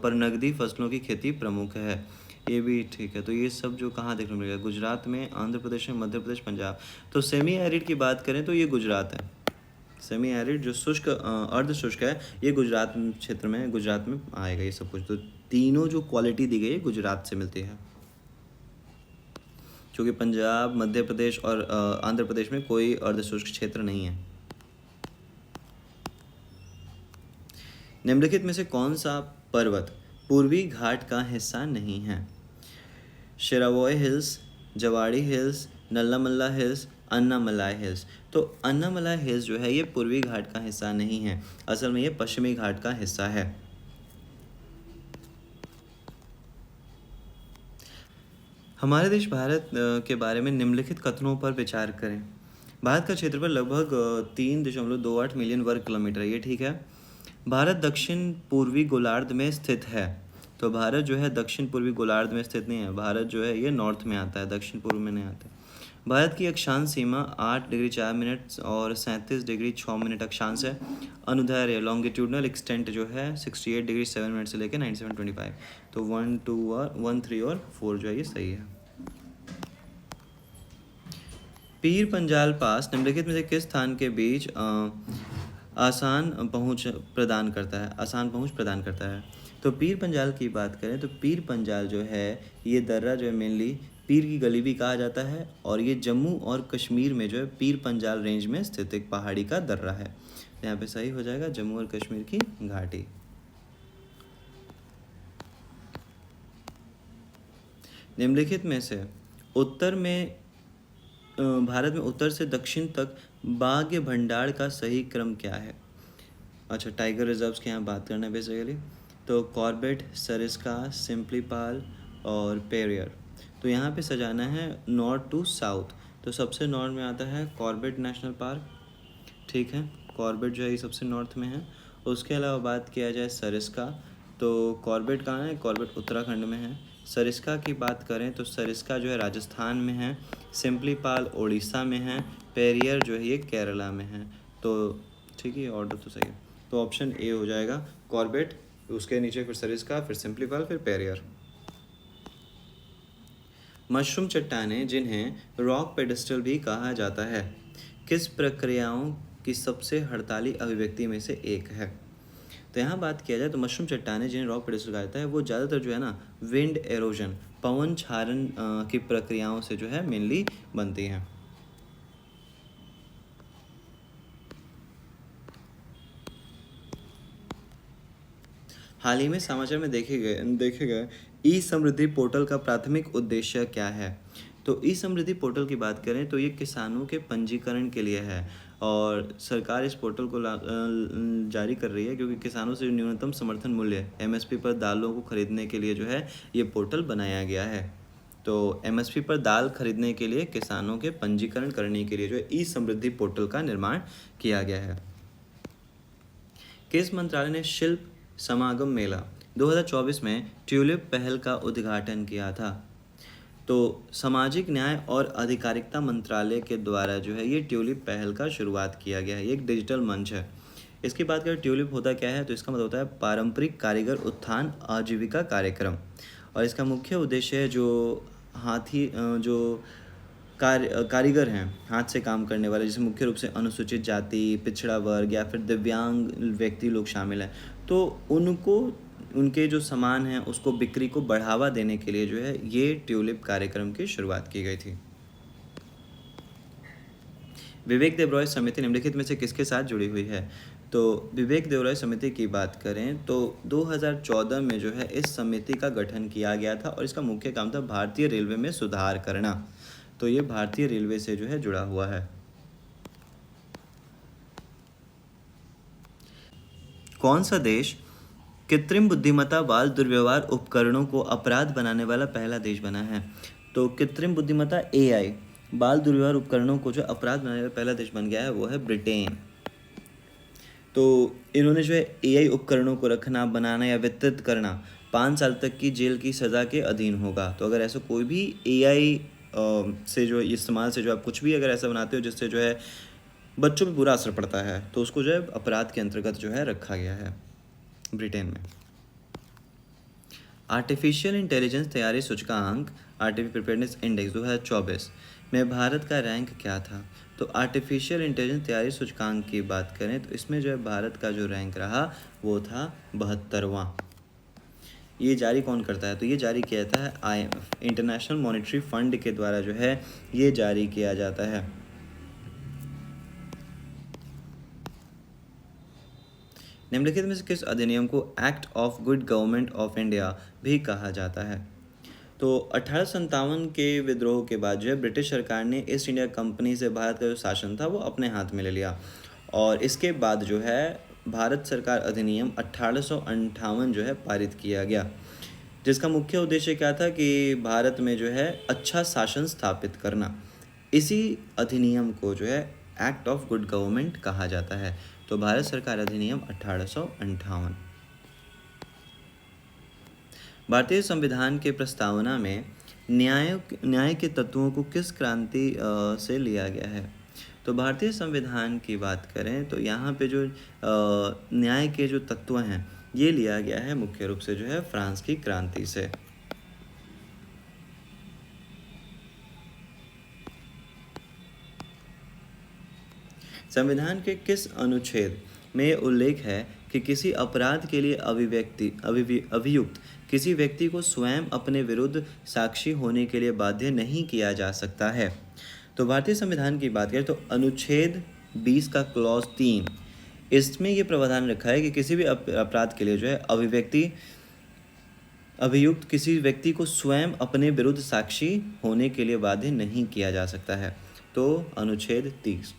पर नगदी फसलों की खेती प्रमुख है, ये भी ठीक है। तो ये सब जो कहाँ देखने को मिलेगा? गुजरात में, आंध्र प्रदेश में, मध्य प्रदेश, पंजाब। तो सेमी एरिड की बात करें तो ये गुजरात है। सेमी एरिड जो शुष्क अर्ध शुष्क है ये गुजरात क्षेत्र में, गुजरात में आएगा ये सब कुछ। तो तीनों जो क्वालिटी दी गई है गुजरात से मिलती है, क्योंकि पंजाब, मध्य प्रदेश और आंध्र प्रदेश में कोई अर्ध शुष्क क्षेत्र नहीं है। निम्नलिखित में से कौन सा पर्वत पूर्वी घाट का हिस्सा नहीं है? Shevaroy hills, Javadi hills, Nallamala hills, Annamalai hills. तो अन्नामलाई हिल्स जो है ये पूर्वी घाट का हिस्सा नहीं है, असल में ये पश्चिमी घाट का हिस्सा है। हमारे देश भारत के बारे में निम्नलिखित कथनों पर विचार करें। भारत का क्षेत्रफल लगभग 3.28 मिलियन वर्ग किलोमीटर है, ये ठीक है। भारत दक्षिण पूर्वी गोलार्ध में स्थित है। तो भारत जो है दक्षिण पूर्वी गोलार्ध में स्थित नहीं है, भारत जो है ये नॉर्थ में आता है, दक्षिण पूर्व में नहीं आता है। भारत की अक्षांश सीमा 8 डिग्री 4 मिनट और 37 डिग्री 6 मिनट अक्षांश है। अनुदैर्ध्य लॉन्गिट्यूडनल एक्सटेंट जो है 68 डिग्री 7 मिनट से लेकर 97.25। तो 1, 2 और 1, 3 और 4 जो है ये सही है। पीर पंजाल पास निम्नलिखित में से किस स्थान के बीच आसान पहुंच प्रदान करता है? तो पीर पंजाल की बात करें तो पीर पंजाल जो है ये दर्रा जो है मेनली पीर की गली भी कहा जाता है और ये जम्मू और कश्मीर में जो है पीर पंजाल रेंज में स्थित एक पहाड़ी का दर्रा है। यहाँ पे सही हो जाएगा जम्मू और कश्मीर की घाटी। निम्नलिखित में से उत्तर में भारत में उत्तर से दक्षिण तक बाघ भंडार का सही क्रम क्या है? अच्छा, टाइगर रिजर्व्स की यहाँ बात करना है बेसिकली। तो कॉर्बेट, सरिस्का, सिम्पलीपाल और पेरियर। तो यहाँ पे सजाना है नॉर्थ टू साउथ। तो सबसे नॉर्थ में आता है कॉर्बेट नेशनल पार्क, ठीक है। कॉर्बेट जो है ये सबसे नॉर्थ में है। उसके अलावा बात किया जाए सरिस्का, तो कॉर्बेट कहाँ है? कॉर्बेट उत्तराखंड में है। सरिस्का की बात करें तो सरिस्का जो है राजस्थान में है, सिंपलीपाल उड़ीसा में है, पेरियर जो है ये केरला में है। तो ठीक है, ऑर्डर तो सही है, तो ऑप्शन ए हो जाएगा कॉर्बेट, उसके नीचे फिर सरिस्का, फिर सिंपलीपाल, फिर पेरियर। मशरूम चट्टानें जिन्हें रॉक पेडेस्टल भी कहा जाता है, किस प्रक्रियाओं की सबसे हड़ताली अभिव्यक्ति में से एक है? तो यहाँ बात किया जाए तो मशरूम चट्टानें जिन्हें रॉक पेडेस्टल कहा जाता है वो ज़्यादातर जो है ना विंड एरोजन, पवन क्षारण की प्रक्रियाओं से जो है मेनली बनती हैं। हाल ही में समाचार में देखे गए ई समृद्धि पोर्टल का प्राथमिक उद्देश्य क्या है? तो ई समृद्धि पोर्टल की बात करें तो ये किसानों के पंजीकरण के लिए है, और सरकार इस पोर्टल को जारी कर रही है क्योंकि किसानों से न्यूनतम समर्थन मूल्य एमएसपी पर दालों को खरीदने के लिए जो है ये पोर्टल बनाया गया है। तो एमएसपी पर दाल खरीदने के लिए किसानों के पंजीकरण करने के लिए जो है ई समृद्धि पोर्टल का निर्माण किया गया है। किस मंत्रालय ने शिल्प समागम मेला 2024 में ट्यूलिप पहल का उद्घाटन किया था? तो सामाजिक न्याय और अधिकारिता मंत्रालय के द्वारा जो है ये ट्यूलिप पहल का शुरुआत किया गया है। ये एक डिजिटल मंच है। इसकी बात करें ट्यूलिप होता क्या है, तो इसका मतलब होता है पारंपरिक कारीगर उत्थान आजीविका कार्यक्रम, और इसका मुख्य उद्देश्य है जो जो कारीगर हैं, हाथ से काम करने वाले, जिसमें मुख्य रूप से अनुसूचित जाति, पिछड़ा वर्ग या फिर दिव्यांग व्यक्ति लोग शामिल हैं, तो उनको उनके जो सामान हैं उसको बिक्री को बढ़ावा देने के लिए जो है ये ट्यूलिप कार्यक्रम की शुरुआत की गई थी। विवेक देवरॉय समिति निम्नलिखित में से किसके साथ जुड़ी हुई है? तो विवेक देवरॉय समिति की बात करें तो 2014 में जो है इस समिति का गठन किया गया था, और इसका मुख्य काम था भारतीय रेलवे में सुधार करना। तो ये भारतीय रेलवे से जो है जुड़ा हुआ है। कौन सा देश कृत्रिम बुद्धिमत्ता बाल दुर्व्यवहार उपकरणों को अपराध बनाने वाला पहला देश बना है? तो कृत्रिम बुद्धिमत्ता एआई बाल दुर्व्यवहार उपकरणों को जो अपराध बनाने वाला पहला देश बन गया है वो है ब्रिटेन। तो इन्होंने जो है एआई उपकरणों को रखना, बनाना या वितरित करना 5 साल तक की जेल की सज़ा के अधीन होगा। तो अगर ऐसा कोई भी एआई से जो इस्तेमाल से जो आप कुछ भी अगर ऐसा बनाते हो जिससे जो है बच्चों पे बुरा असर पड़ता है, तो उसको जो है अपराध के अंतर्गत जो है रखा गया है ब्रिटेन में। आर्टिफिशियल इंटेलिजेंस तैयारी सूचकांक आर्टिफिशियल प्रिपेयरनेस इंडेक्स 2024 में भारत का रैंक क्या था? तो आर्टिफिशियल इंटेलिजेंस तैयारी सूचकांक की बात करें तो इसमें जो है भारत का जो रैंक रहा वो था 72वां। ये जारी कौन करता है? तो ये जारी किया जाता है IMF, इंटरनेशनल मॉनेटरी फंड के द्वारा जो है ये जारी किया जाता है। निम्नलिखित में से किस अधिनियम को act of good government of India भी कहा जाता है? तो 1857 के विद्रोह के बाद जो है ब्रिटिश सरकार ने ईस्ट इंडिया कंपनी से भारत का जो शासन था वो अपने हाथ में ले लिया, और इसके बाद जो है भारत सरकार अधिनियम 1858 जो है पारित किया गया, जिसका मुख्य उद्देश्य क्या था कि भारत में जो है अच्छा शासन स्थापित करना। इसी अधिनियम को जो है एक्ट ऑफ गुड गवर्नमेंट कहा जाता है। तो भारत सरकार अधिनियम 1858। भारतीय संविधान के प्रस्तावना में न्याय के तत्वों को किस क्रांति से लिया गया है? तो भारतीय संविधान की बात करें तो यहाँ पे जो न्याय के जो तत्व हैं ये लिया गया है मुख्य रूप से जो है फ्रांस की क्रांति से। संविधान के किस अनुच्छेद में उल्लेख है कि किसी अपराध के लिए अभियुक्त किसी व्यक्ति को स्वयं अपने विरुद्ध साक्षी होने के लिए बाध्य नहीं किया जा सकता है? तो भारतीय संविधान की बात करें तो अनुच्छेद 20 का क्लॉज 3, इसमें ये प्रावधान रखा है कि किसी भी अपराध के लिए जो है अभियुक्त किसी व्यक्ति को स्वयं अपने विरुद्ध साक्षी होने के लिए बाध्य नहीं किया जा सकता है। तो अनुच्छेद 30।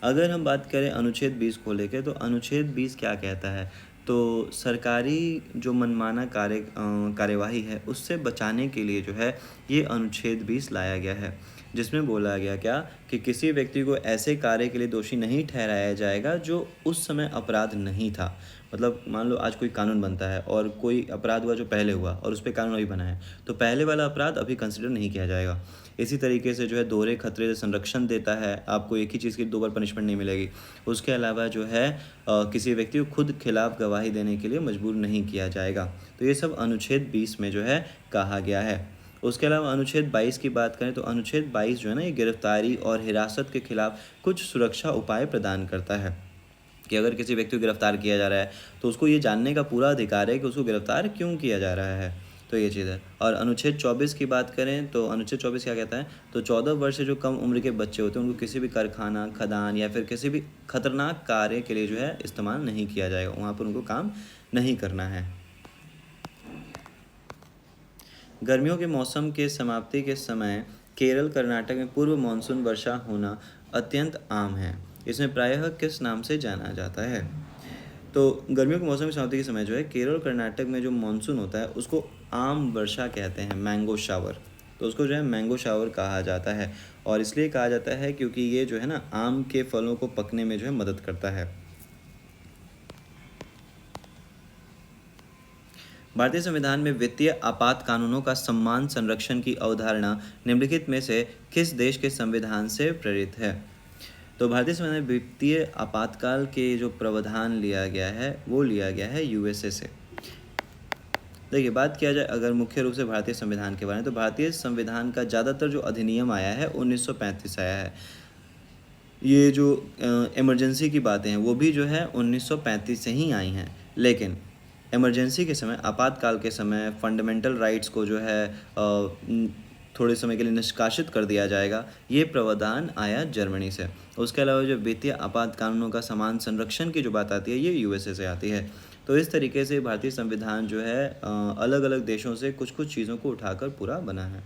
अगर हम बात करें अनुच्छेद 20 को लेकर तो अनुच्छेद 20 क्या कहता है? तो सरकारी जो मनमाना कार्यवाही है उससे बचाने के लिए जो है ये अनुच्छेद 20 लाया गया है। जिसमें बोला गया क्या कि किसी व्यक्ति को ऐसे कार्य के लिए दोषी नहीं ठहराया जाएगा जो उस समय अपराध नहीं था। मतलब मान लो आज कोई कानून बनता है और कोई अपराध हुआ जो पहले हुआ और उस पर कानून अभी बना है, तो पहले वाला अपराध अभी कंसिडर नहीं किया जाएगा। इसी तरीके से जो है दोहरे खतरे से संरक्षण देता है, आपको एक ही चीज़ की दो बार पनिशमेंट नहीं मिलेगी। उसके अलावा जो है किसी व्यक्ति को खुद खिलाफ गवाही देने के लिए मजबूर नहीं किया जाएगा। तो ये सब अनुच्छेद 20 में जो है कहा गया है। उसके अलावा अनुच्छेद 22 की बात करें तो अनुच्छेद 22 जो है ना, ये गिरफ्तारी और हिरासत के खिलाफ कुछ सुरक्षा उपाय प्रदान करता है कि अगर किसी व्यक्ति को गिरफ्तार किया जा रहा है तो उसको ये जानने का पूरा अधिकार है कि उसको गिरफ्तार क्यों किया जा रहा है। तो ये चीज़ है। और अनुच्छेद 24 की बात करें तो अनुच्छेद 24 क्या कहता है, तो 14 वर्ष से जो कम उम्र के बच्चे होते हैं उनको किसी भी कारखाना, खदान या फिर किसी भी खतरनाक कार्य के लिए जो है इस्तेमाल नहीं किया जाएगा, वहाँ पर उनको काम नहीं करना है। गर्मियों के मौसम के समाप्ति के समय केरल कर्नाटक में पूर्व मानसून वर्षा होना अत्यंत आम है। इसमें प्रायः किस नाम से जाना जाता है। तो गर्मियों के मौसम की समाप्ति के समय जो है केरल कर्नाटक में जो मानसून होता है उसको आम वर्षा कहते हैं, मैंगो शावर। तो उसको जो है मैंगो शावर कहा जाता है और इसलिए कहा जाता है क्योंकि ये जो है ना आम के फलों को पकने में जो है मदद करता है। भारतीय संविधान में वित्तीय आपात कानूनों का सम्मान संरक्षण की अवधारणा निम्नलिखित में से किस देश के संविधान से प्रेरित है। तो भारतीय संविधान में वित्तीय आपातकाल के जो प्रावधान लिया गया है वो लिया गया है यूएसए से। देखिए बात किया जाए अगर मुख्य रूप से भारतीय संविधान के बारे में, तो भारतीय संविधान का ज़्यादातर जो अधिनियम आया है 1935 आया है। ये जो इमरजेंसी की बातें हैं वो भी जो है 1935 से ही आई हैं, लेकिन इमरजेंसी के समय, आपातकाल के समय फंडामेंटल राइट्स को जो है थोड़े समय के लिए निष्कासित कर दिया जाएगा, ये प्रावधान आया जर्मनी से। उसके अलावा जो वित्तीय आपात कानूनों का समान संरक्षण की जो बात आती है ये यूएसए से आती है। तो इस तरीके से भारतीय संविधान जो है अलग अलग देशों से कुछ कुछ चीज़ों को उठाकर पूरा बना है।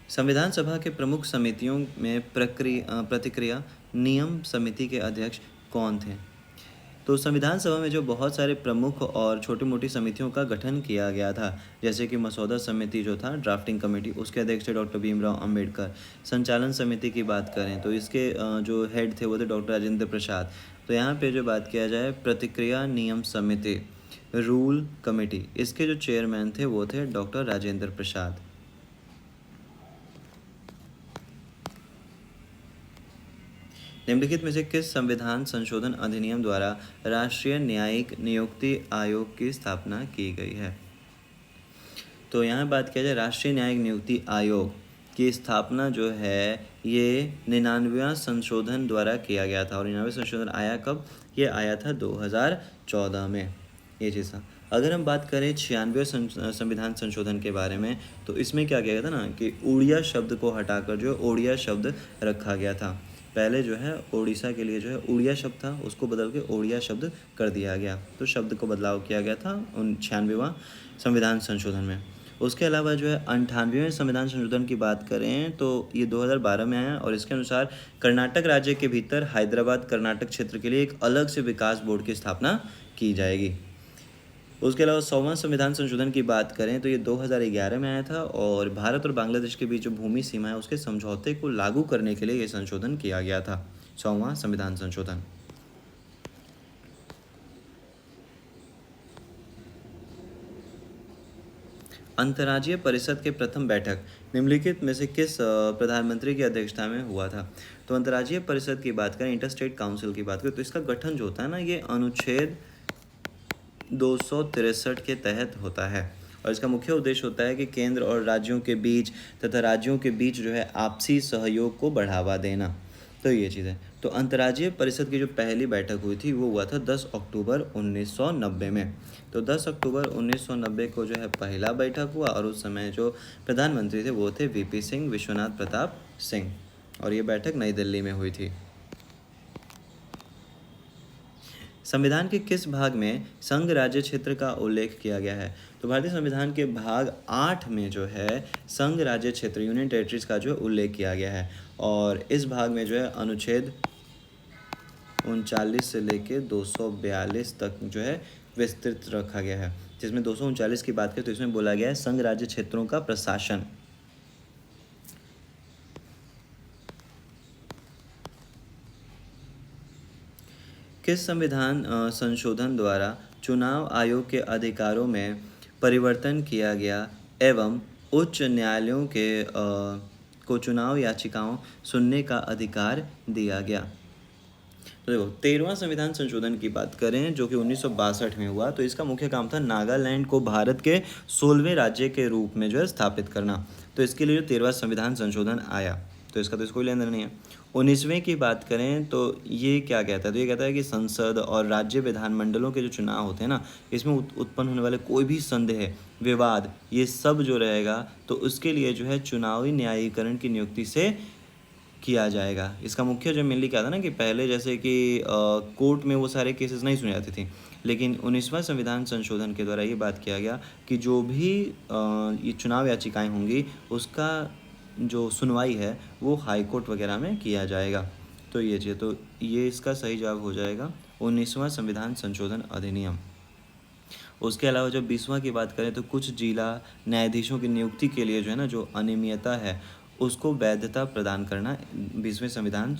संविधान सभा के प्रमुख समितियों में प्रतिक्रिया नियम समिति के अध्यक्ष कौन थे। तो संविधान सभा में जो बहुत सारे प्रमुख और छोटी मोटी समितियों का गठन किया गया था, जैसे कि मसौदा समिति जो था, ड्राफ्टिंग कमेटी, उसके अध्यक्ष थे डॉक्टर भीमराव अंबेडकर। संचालन समिति की बात करें तो इसके जो हेड थे वो थे डॉक्टर राजेंद्र प्रसाद। तो यहाँ पे जो बात किया जाए प्रतिक्रिया नियम समिति, रूल कमेटी, इसके जो चेयरमैन थे वो थे डॉक्टर राजेंद्र प्रसाद। निम्नलिखित में से किस संविधान संशोधन अधिनियम द्वारा राष्ट्रीय न्यायिक नियुक्ति आयोग की स्थापना की गई है। तो यहाँ बात किया जाए राष्ट्रीय न्यायिक नियुक्ति आयोग की स्थापना जो है ये 99वां संशोधन द्वारा किया गया था। और 99वां संशोधन आया कब, ये आया था 2014 में, ये चीज़ था। अगर हम बात करें 96वें संविधान संशोधन के बारे में, तो इसमें क्या किया गया था ना कि उड़िया शब्द को हटाकर जो ओडिया शब्द रखा गया था। पहले जो है ओडिशा के लिए जो है उड़िया शब्द था, उसको बदल के ओडिया शब्द कर दिया गया। तो शब्द को बदलाव किया गया था 96वां संविधान संशोधन में। उसके अलावा जो है 98वें संविधान संशोधन की बात करें तो ये 2012 में आया और इसके अनुसार कर्नाटक राज्य के भीतर हैदराबाद कर्नाटक क्षेत्र के लिए एक अलग से विकास बोर्ड की स्थापना की जाएगी। उसके अलावा 100वां संविधान संशोधन की बात करें तो ये 2011 में आया था और भारत और बांग्लादेश के बीच जो भूमि सीमा है उसके समझौते को लागू करने के लिए ये संशोधन किया गया था, 100वां संविधान संशोधन। अंतर्राज्यीय परिषद के प्रथम बैठक निम्नलिखित में से किस प्रधानमंत्री की अध्यक्षता में हुआ था। तो अंतर्राज्यीय परिषद की बात करें, इंटरस्टेट काउंसिल की बात करें, तो इसका गठन जो होता है ना ये अनुच्छेद 263 के तहत होता है और इसका मुख्य उद्देश्य होता है कि केंद्र और राज्यों के बीच तथा राज्यों के बीच जो है आपसी सहयोग को बढ़ावा देना। तो ये चीज़ है। तो अंतर्राज्यीय परिषद की जो पहली बैठक हुई थी वो हुआ था 10 अक्टूबर 1990 में। तो 10 अक्टूबर 1990 को जो है पहला बैठक हुआ और उस समय जो प्रधानमंत्री थे वो थे वीपी सिंह, विश्वनाथ प्रताप सिंह, और ये बैठक नई दिल्ली में हुई थी। संविधान के किस भाग में संघ राज्य क्षेत्र का उल्लेख किया गया है। तो भारतीय संविधान के भाग 8 में जो है संघ राज्य क्षेत्र, यूनियन टेरिटरीज का जो उल्लेख किया गया है और इस भाग में जो है अनुच्छेद 39 से लेके 242 तक जो है विस्तृत रखा गया है। जिसमें 239 की बात करें तो इसमें बोला गया है संघ राज्य क्षेत्रों का प्रशासन। किस संविधान संशोधन द्वारा चुनाव आयोग के अधिकारों में परिवर्तन किया गया एवं उच्च न्यायालयों को चुनाव याचिकाओं सुनने का अधिकार दिया गया? तो देखो 13वां संविधान संशोधन की बात करें जो कि 1962 में हुआ, तो इसका मुख्य काम था नागालैंड को भारत के 16वें राज्य के रूप में जो है स्थापित करना। तो इसके लिए जो 13वां संविधान संशोधन आया, तो इसका तो इसको लेना नहीं है। 19वें की बात करें तो ये क्या कहता है, तो ये कहता है कि संसद और राज्य विधानमंडलों के जो चुनाव होते हैं ना, इसमें उत्पन्न होने वाले कोई भी संदेह, विवाद, ये सब जो रहेगा तो उसके लिए जो है चुनावी न्यायीकरण की नियुक्ति से किया जाएगा। इसका मुख्य जो मेनली क्या था ना कि पहले जैसे कि कोर्ट में वो सारे केसेस नहीं सुने जाते थे, लेकिन 19वां संविधान संशोधन के द्वारा ये बात किया गया कि जो भी ये चुनाव याचिकाएं होंगी उसका जो सुनवाई है वो हाई कोर्ट वगैरह में किया जाएगा। तो ये चीज़, तो ये इसका सही जवाब हो जाएगा 19वां संविधान संशोधन अधिनियम। उसके अलावा जब 20वां की बात करें तो कुछ जिला न्यायाधीशों की नियुक्ति के लिए जो है ना जो अनियमितता है उसको वैधता प्रदान करना 20वें संविधान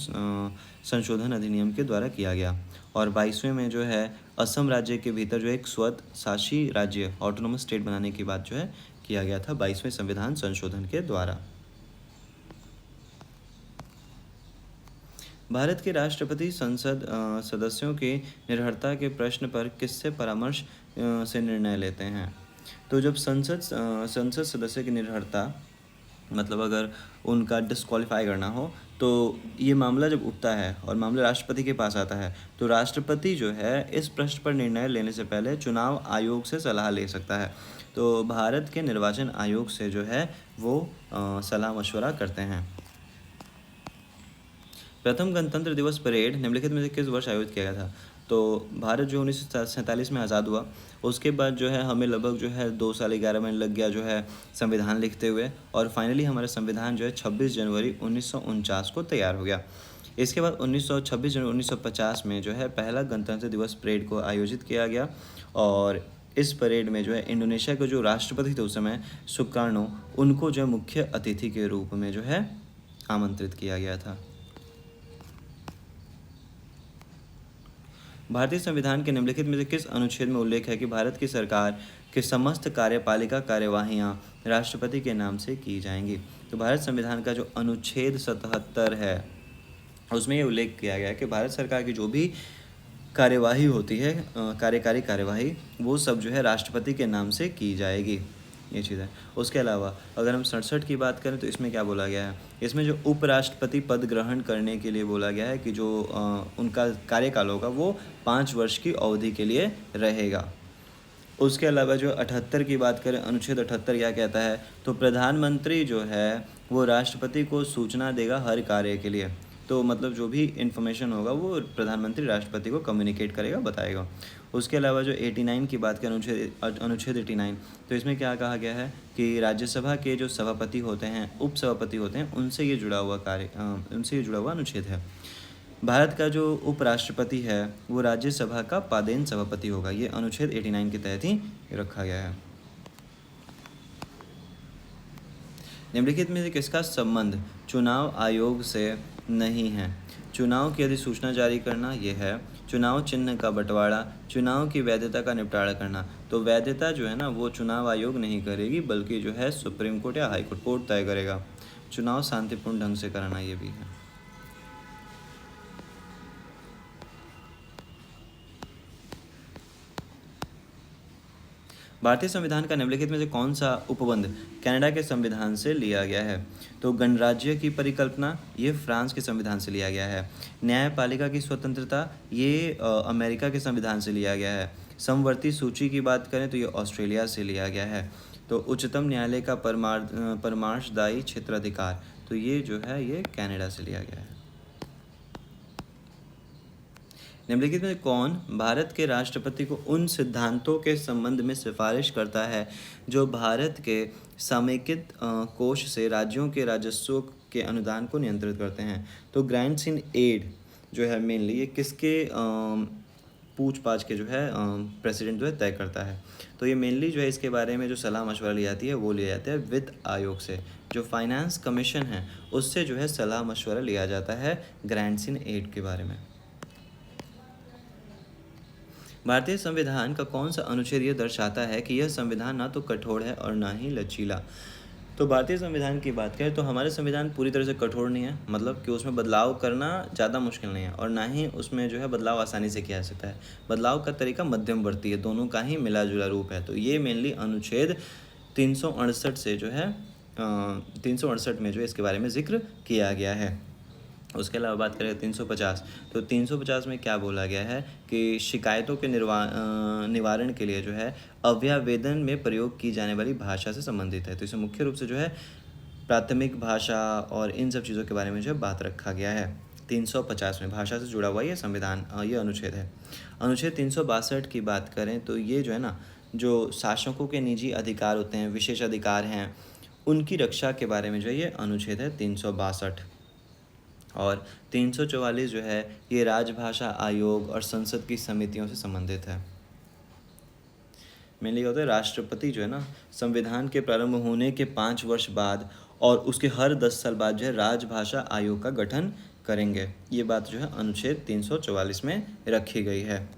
संशोधन अधिनियम के द्वारा किया गया। और 22वें में जो है असम राज्य के भीतर जो एक स्वत शासी राज्य ऑटोनोमस स्टेट बनाने की बात जो है किया गया था 22वें संविधान संशोधन के द्वारा। भारत के राष्ट्रपति संसद सदस्यों की निर्भरता के प्रश्न पर किससे परामर्श से निर्णय लेते हैं? तो जब संसद सदस्य की निर्भरता मतलब अगर उनका डिस्क्वालीफाई करना हो तो ये मामला जब उठता है और मामला राष्ट्रपति के पास आता है तो राष्ट्रपति जो है इस प्रश्न पर निर्णय लेने से पहले चुनाव आयोग से सलाह ले सकता है। तो भारत के निर्वाचन आयोग से जो है वो सलाह मशवरा करते हैं। प्रथम गणतंत्र दिवस परेड निम्नलिखित में से किस वर्ष आयोजित किया गया था? तो भारत जो 1947 में आज़ाद हुआ उसके बाद जो है हमें लगभग जो है 2 साल 11 महीने लग गया जो है संविधान लिखते हुए, और फाइनली हमारा संविधान जो है 26 जनवरी 1949 को तैयार हो गया। इसके बाद 26 जनवरी 1950 में जो है पहला गणतंत्र दिवस परेड को आयोजित किया गया, और इस परेड में जो है इंडोनेशिया के जो राष्ट्रपति थे उस समय सुकार्नो, उनको जो मुख्य अतिथि के रूप में जो है आमंत्रित किया गया था। भारतीय संविधान के निम्नलिखित में से किस अनुच्छेद में उल्लेख है कि भारत की सरकार के समस्त कार्यपालिका कार्यवाहियाँ राष्ट्रपति के नाम से की जाएंगी? तो भारत संविधान का जो अनुच्छेद 77 है उसमें ये उल्लेख किया गया है कि भारत सरकार की जो भी कार्यवाही होती है, कार्यकारी कार्यवाही, वो सब जो है राष्ट्रपति के नाम से की जाएगी। ये चीज़ है। उसके अलावा अगर हम 67 की बात करें तो इसमें क्या बोला गया है, इसमें जो उपराष्ट्रपति पद ग्रहण करने के लिए बोला गया है कि जो उनका कार्यकाल होगा वो 5 वर्ष की अवधि के लिए रहेगा। उसके अलावा जो 78 की बात करें, अनुच्छेद 78 क्या कहता है, तो प्रधानमंत्री जो है वो राष्ट्रपति को सूचना देगा हर कार्य के लिए। तो मतलब जो भी इन्फॉर्मेशन होगा वो प्रधानमंत्री राष्ट्रपति को कम्युनिकेट करेगा, बताएगा। उसके अलावा जो 89 की बात करें, अनुच्छेद 89, तो इसमें क्या कहा गया है कि राज्यसभा के जो सभापति होते हैं, उपसभापति होते हैं, उनसे ये जुड़ा हुआ अनुच्छेद है। भारत का जो उपराष्ट्रपति है वो राज्यसभा का पादेन सभापति होगा। ये अनुच्छेद 89 के तहत ही रखा गया है। निम्नलिखित में से किसका संबंध चुनाव आयोग से नहीं है? चुनाव की अधिसूचना जारी करना ये है, चुनाव चिन्ह का बंटवारा, चुनाव की वैधता का निपटारा करना। तो वैधता जो है ना वो चुनाव आयोग नहीं करेगी बल्कि जो है सुप्रीम कोर्ट या हाई कोर्ट तय करेगा। चुनाव शांतिपूर्ण ढंग से कराना ये भी है। भारतीय संविधान का निम्नलिखित में से कौन सा उपबंध कनाडा के संविधान से लिया गया है? तो गणराज्य की परिकल्पना ये फ्रांस के संविधान से लिया गया है। न्यायपालिका की स्वतंत्रता ये अमेरिका के संविधान से लिया गया है। समवर्ती सूची की बात करें तो ये ऑस्ट्रेलिया से लिया गया है। तो उच्चतम न्यायालय का परामर्शदायी क्षेत्राधिकार, तो ये जो है ये कनाडा से लिया गया है। निम्नलिखित में कौन भारत के राष्ट्रपति को उन सिद्धांतों के संबंध में सिफारिश करता है जो भारत के समेकित कोष से राज्यों के राजस्व के अनुदान को नियंत्रित करते हैं? तो ग्रांट्स इन एड जो है मेनली ये किसके पूछ पाछ के जो है प्रेसिडेंट जो है तय करता है। तो ये मेनली जो है इसके बारे में जो सलाह मशवरा ली जाती है वो लिया जाता है वित्त आयोग से। जो फाइनेंस कमीशन है उससे जो है सलाह मशवरा लिया जाता है ग्रांट्स इन एड के बारे में। भारतीय संविधान का कौन सा अनुच्छेद ये दर्शाता है कि यह संविधान ना तो कठोर है और ना ही लचीला। तो भारतीय संविधान की बात करें तो हमारे संविधान पूरी तरह से कठोर नहीं है, मतलब कि उसमें बदलाव करना ज़्यादा मुश्किल नहीं है और ना ही उसमें जो है बदलाव आसानी से किया जा सकता है। बदलाव का तरीका मध्यमवर्ती है, दोनों का ही मिला जुला रूप है। तो ये मेनली अनुच्छेद 368 से जो है 368 में जो इसके बारे में जिक्र किया गया है। उसके अलावा बात करें 350, तो 350 में क्या बोला गया है कि शिकायतों के निवारण के लिए जो है अभ्यावेदन में प्रयोग की जाने वाली भाषा से संबंधित है। तो इसे मुख्य रूप से जो है प्राथमिक भाषा और इन सब चीज़ों के बारे में जो है बात रखा गया है। 350 में भाषा से जुड़ा हुआ ये संविधान ये अनुच्छेद है। अनुच्छेद 362 की बात करें तो ये जो है ना, जो शासकों के निजी अधिकार होते हैं, विशेष अधिकार हैं, उनकी रक्षा के बारे में जो ये अनुच्छेद है 362। और 344 जो है ये राजभाषा आयोग और संसद की समितियों से संबंधित है। मेनली होता है राष्ट्रपति जो है ना, संविधान के प्रारंभ होने के 5 वर्ष बाद और उसके हर 10 साल बाद जो है राजभाषा आयोग का गठन करेंगे। ये बात जो है अनुच्छेद 344 में रखी गई है।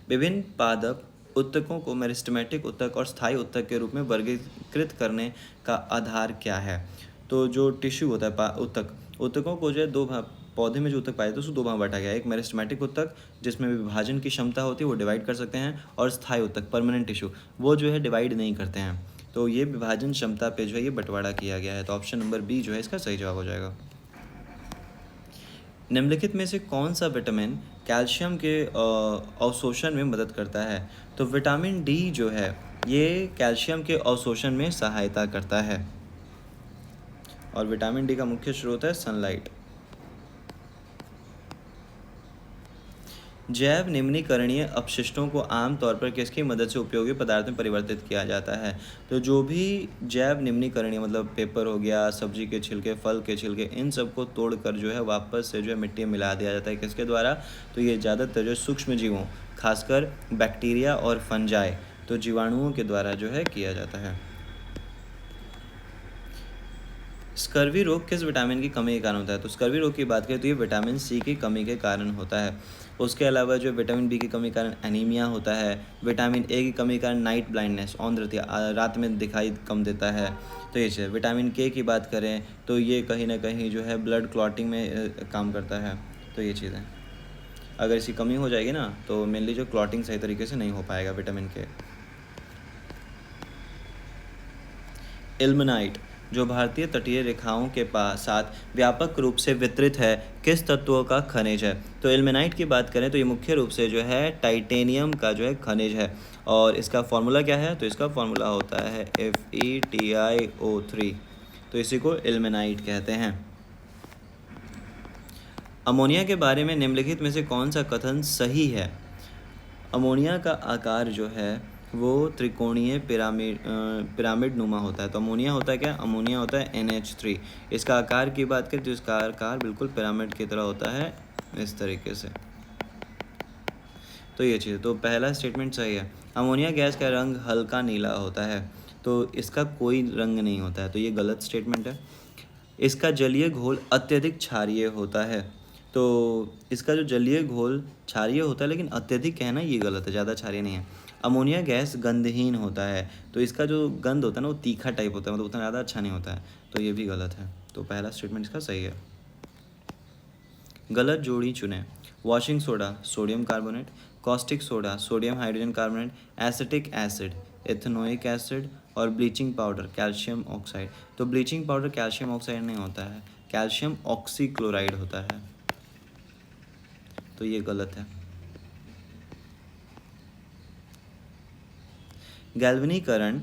विभिन्न पादप उत्तकों को मेरिस्टेमेटिक उत्तक और स्थायी उत्तक के रूप में वर्गीकृत करने का आधार क्या है। तो जो टिश्यू होता है उत्तकों को जो है दो भाग, पौधे में जो उत्तक पाए जाते हैं उसको दो भाग बांटा गया है। एक मेरिस्टेमेटिक उत्तक जिसमें विभाजन की क्षमता होती है, वो डिवाइड कर सकते हैं, और स्थायी उत्तक परमानेंट टिश्यू वो जो है डिवाइड नहीं करते हैं। तो ये विभाजन क्षमता पे जो है ये बंटवारा किया गया है। तो ऑप्शन नंबर बी जो है इसका सही जवाब हो जाएगा। निम्नलिखित में से कौन सा विटामिन कैल्शियम के अवशोषण में मदद करता है। तो विटामिन डी जो है ये कैल्शियम के अवशोषण में सहायता करता है और विटामिन डी का मुख्य स्रोत है सनलाइट। जैव निम्नीकरणीय अपशिष्टों को आमतौर पर किसकी मदद से उपयोगी पदार्थ में परिवर्तित किया जाता है। तो जो भी जैव निम्नीकरणीय मतलब पेपर हो गया, सब्जी के छिलके, फल के छिलके, इन सबको तोड़कर जो है वापस से जो है मिट्टी में मिला दिया जाता है। किसके द्वारा। तो ये ज़्यादातर जो सूक्ष्म जीवों, खासकर बैक्टीरिया और फंजाई, तो जीवाणुओं के द्वारा जो है किया जाता है। स्कर्वी रोग किस विटामिन की कमी के कारण होता है। तो स्कर्वी रोग की बात करें तो ये विटामिन सी की कमी के कारण होता है। उसके अलावा जो विटामिन बी की कमी के कारण एनीमिया होता है। विटामिन ए की कमी के कारण नाइट ब्लाइंडनेस, औंधृत्य, रात में दिखाई कम देता है। तो ये चीज़। विटामिन के की बात करें तो ये कहीं ना कहीं जो है ब्लड क्लॉटिंग में काम करता है। तो ये चीज़ है, अगर इसकी कमी हो जाएगी ना तो मेनली जो क्लॉटिंग सही तरीके से नहीं हो पाएगा विटामिन के। इल्मेनाइट जो भारतीय तटीय रेखाओं के साथ व्यापक रूप से वितरित है, किस तत्वों का खनिज है। तो इल्मेनाइट की बात करें तो ये मुख्य रूप से जो है टाइटेनियम का जो है खनिज है। और इसका फॉर्मूला क्या है। तो इसका फॉर्मूला होता है FeTiO3। तो इसी को इल्मेनाइट कहते हैं। अमोनिया के बारे में निम्नलिखित में से कौन सा कथन सही है। अमोनिया का आकार जो है वो त्रिकोणीय पिरामिड नुमा होता है। तो अमोनिया होता है क्या। अमोनिया होता है NH3। इसका आकार की बात करें तो इसका आकार बिल्कुल पिरामिड की तरह होता है, इस तरीके से। तो ये चीज़, तो पहला स्टेटमेंट सही है। अमोनिया गैस का रंग हल्का नीला होता है, तो इसका कोई रंग नहीं होता है, तो ये गलत स्टेटमेंट है। इसका जलीय घोल अत्यधिक क्षारीय होता है। तो इसका जो जलीय घोल क्षारीय होता है लेकिन अत्यधिक है ना, ये गलत है, ज़्यादा क्षारीय नहीं है। अमोनिया गैस गंधहीन होता है, तो इसका जो गंध होता है ना वो तीखा टाइप होता है, मतलब उतना ज़्यादा अच्छा नहीं होता है, तो ये भी गलत है। तो पहला स्टेटमेंट इसका सही है। गलत जोड़ी चुनें। Washing soda sodium carbonate, caustic soda sodium hydrogen carbonate, acetic acid ethanoic acid और ब्लीचिंग पाउडर कैल्शियम ऑक्साइड। तो ब्लीचिंग पाउडर कैल्शियम ऑक्साइड नहीं होता है, कैल्शियम ऑक्सीक्लोराइड होता है, तो ये गलत है। गैल्वेनीकरण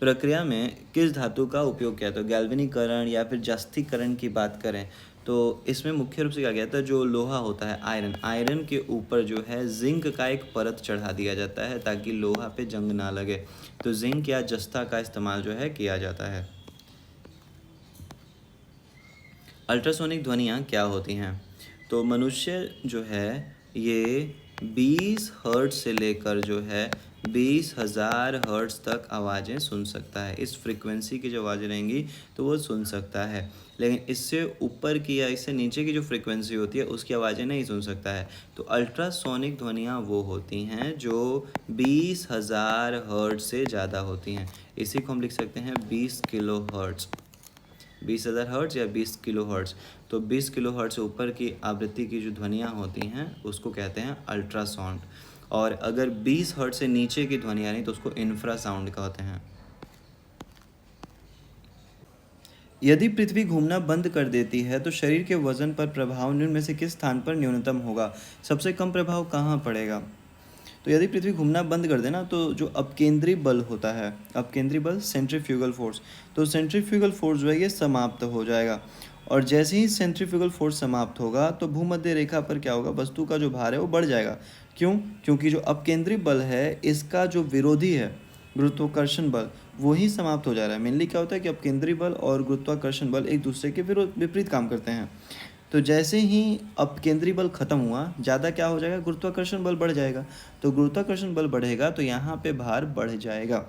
प्रक्रिया में किस धातु का उपयोग किया। तो गैल्वेनीकरण या फिर जस्तीकरण की बात करें तो इसमें मुख्य रूप से क्या किया जाता है, जो लोहा होता है आयरन के ऊपर जो है जिंक का एक परत चढ़ा दिया जाता है ताकि लोहा पे जंग ना लगे। तो जिंक या जस्ता का इस्तेमाल जो है किया जाता है। अल्ट्रासोनिक ध्वनियाँ क्या होती हैं। तो मनुष्य जो है ये 20 हर्ट्ज से लेकर जो है 20,000 हर्ट्ज तक आवाज़ें सुन सकता है। इस फ्रिक्वेंसी की जो आवाज़ें रहेंगी तो वो सुन सकता है, लेकिन इससे ऊपर की या इससे नीचे की जो फ्रिक्वेंसी होती है उसकी आवाज़ें नहीं सुन सकता है। तो अल्ट्रासोनिक ध्वनियाँ वो होती हैं जो 20,000 हर्ट्ज से ज़्यादा होती हैं। इसी को हम लिख सकते हैं 20 किलो हर्ट्ज, 20,000 हर्ट्ज या 20 किलो हर्ट्ज। तो 20 किलो हर्ट्ज से ऊपर की आवृत्ति की जो ध्वनियाँ होती हैं उसको कहते हैं अल्ट्रासाउंड, और अगर 20 हर्ट्ज से नीचे की ध्वनियाँ नहीं तो उसको इंफ्रासाउंड कहते हैं। यदि पृथ्वी घूमना बंद कर देती है तो शरीर के वजन पर प्रभाव निम्न में से किस स्थान पर न्यूनतम होगा? सबसे कम प्रभाव कहाँ पड़ेगा? तो यदि पृथ्वी घूमना बंद कर देना तो जो अपकेंद्री बल होता है, अपकेंद्री बल सेंट्रीफ्यूगल फोर्स, तो सेंट्रीफ्यूगल फोर्स जो है ये समाप्त हो जाएगा। और जैसे ही सेंट्रीफ्यूगल फोर्स समाप्त होगा तो भूमध्य रेखा पर क्या होगा, वस्तु का जो भार है वो बढ़ जाएगा। क्यों? क्योंकि जो अपकेंद्री बल है इसका जो विरोधी है गुरुत्वाकर्षण बल वही समाप्त हो जा रहा है। मेनली क्या होता है कि अपकेंद्री बल और गुरुत्वाकर्षण बल एक दूसरे के विपरीत काम करते हैं। तो जैसे ही अपकेंद्री बल खत्म हुआ, ज़्यादा क्या हो जाएगा, गुरुत्वाकर्षण बल बढ़ जाएगा। तो गुरुत्वाकर्षण बल बढ़ेगा तो यहाँ पे भार बढ़ जाएगा।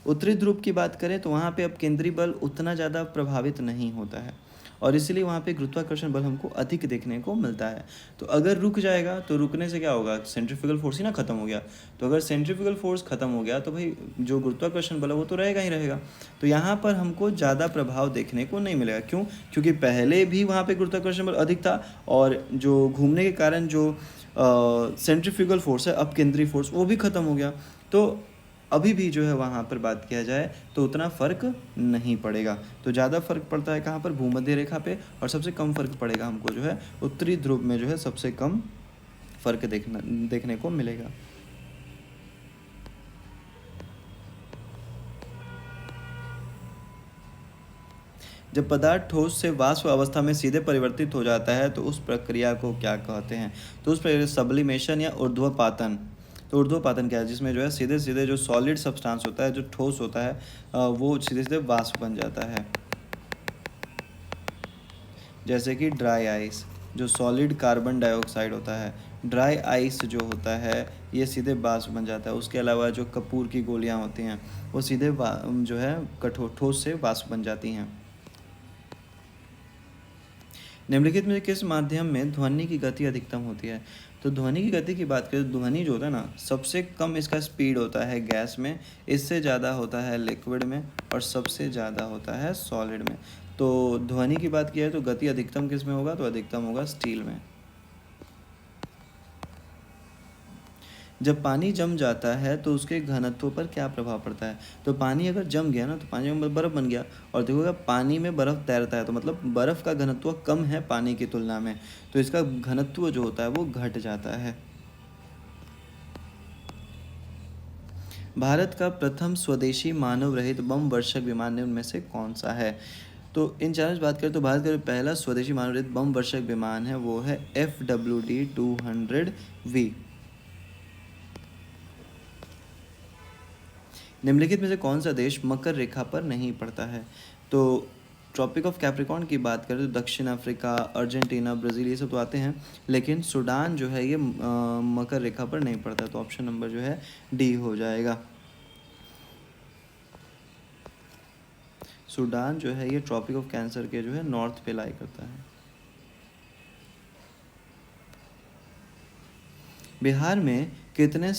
उत्तरी ध्रुव की बात करें तो वहाँ पे अपकेंद्री बल उतना ज़्यादा प्रभावित नहीं होता है और इसलिए वहाँ पे गुरुत्वाकर्षण बल हमको अधिक देखने को मिलता है। तो अगर रुक जाएगा तो रुकने से क्या होगा, सेंट्रीफ्यूगल फोर्स ही ना खत्म हो गया। तो अगर सेंट्रीफ्यूगल फोर्स खत्म हो गया तो भाई जो गुरुत्वाकर्षण बल है वो तो रहेगा ही रहेगा। तो यहाँ पर हमको ज़्यादा प्रभाव देखने को नहीं मिलेगा। क्यों? क्योंकि पहले भी वहाँ पे गुरुत्वाकर्षण बल अधिक था और जो घूमने के कारण जो सेंट्रीफ्यूगल फोर्स है, अपकेंद्री फोर्स, वो भी खत्म हो गया। तो अभी भी जो है वहाँ पर बात किया जाए तो उतना फ़र्क नहीं पड़ेगा। तो ज़्यादा फ़र्क पड़ता है कहाँ पर, भूमध्य रेखा पे, और सबसे कम फ़र्क पड़ेगा हमको जो है उत्तरी ध्रुव में जो है सबसे कम फ़र्क देखने को मिलेगा। जब पदार्थ ठोस से वाष्प अवस्था में सीधे परिवर्तित हो जाता है तो उस प्रक्रिया को क्या कहते हैं? तो उस प्रक्रिया सब्लिमेशन या ऊर्ध्वपातन। तो ऊर्ध्वपातन क्या है, जिसमें जो है सीधे सीधे जो सॉलिड सब्सटेंस होता है, जो ठोस होता है, वो सीधे सीधे वाष्प बन जाता है। जैसे कि ड्राई आइस, जो सॉलिड कार्बन डाइऑक्साइड होता है, ड्राई आइस जो होता है ये सीधे वाष्प बन जाता है। उसके अलावा जो कपूर की गोलियां होती हैं वो सीधे जो है कठोर ठोस से वाष्प बन जाती हैं। निम्नलिखित में किस माध्यम में ध्वनि की गति अधिकतम होती है? तो ध्वनि की गति की बात करें तो ध्वनि जो होता है ना, सबसे कम इसका स्पीड होता है गैस में, इससे ज़्यादा होता है लिक्विड में, और सबसे ज़्यादा होता है सॉलिड में। तो ध्वनि की बात की है तो गति अधिकतम किस में होगा, तो अधिकतम होगा स्टील में। जब पानी जम जाता है तो उसके घनत्व पर क्या प्रभाव पड़ता है? तो पानी अगर जम गया ना तो पानी में बर्फ़ बन गया, और देखोगे पानी में बर्फ़ तैरता है तो मतलब बर्फ़ का घनत्व कम है पानी की तुलना में, तो इसका घनत्व जो होता है वो घट जाता है। भारत का प्रथम स्वदेशी मानव रहित बम वर्षक विमान निम्न में से कौन सा है? तो इन चारों से बात करें तो भारत का पहला स्वदेशी मानव रहित बम वर्षक विमान है वो है FWD-200V। निम्नलिखित में से कौन सा देश मकर रेखा पर नहीं पड़ता है? तो ट्रॉपिक ऑफ कैप्रिकॉर्न की बात करें तो दक्षिण अफ्रीका, अर्जेंटीना, ब्राज़ील ये सब तो आते हैं, लेकिन सूडान जो है ये मकर रेखा पर नहीं पड़ता। तो ऑप्शन नंबर जो है डी हो जाएगा। सूडान जो है ये ट्रॉपिक ऑफ कैंसर के जो है नॉर्थ पे लाई करता है। बिहार में कितने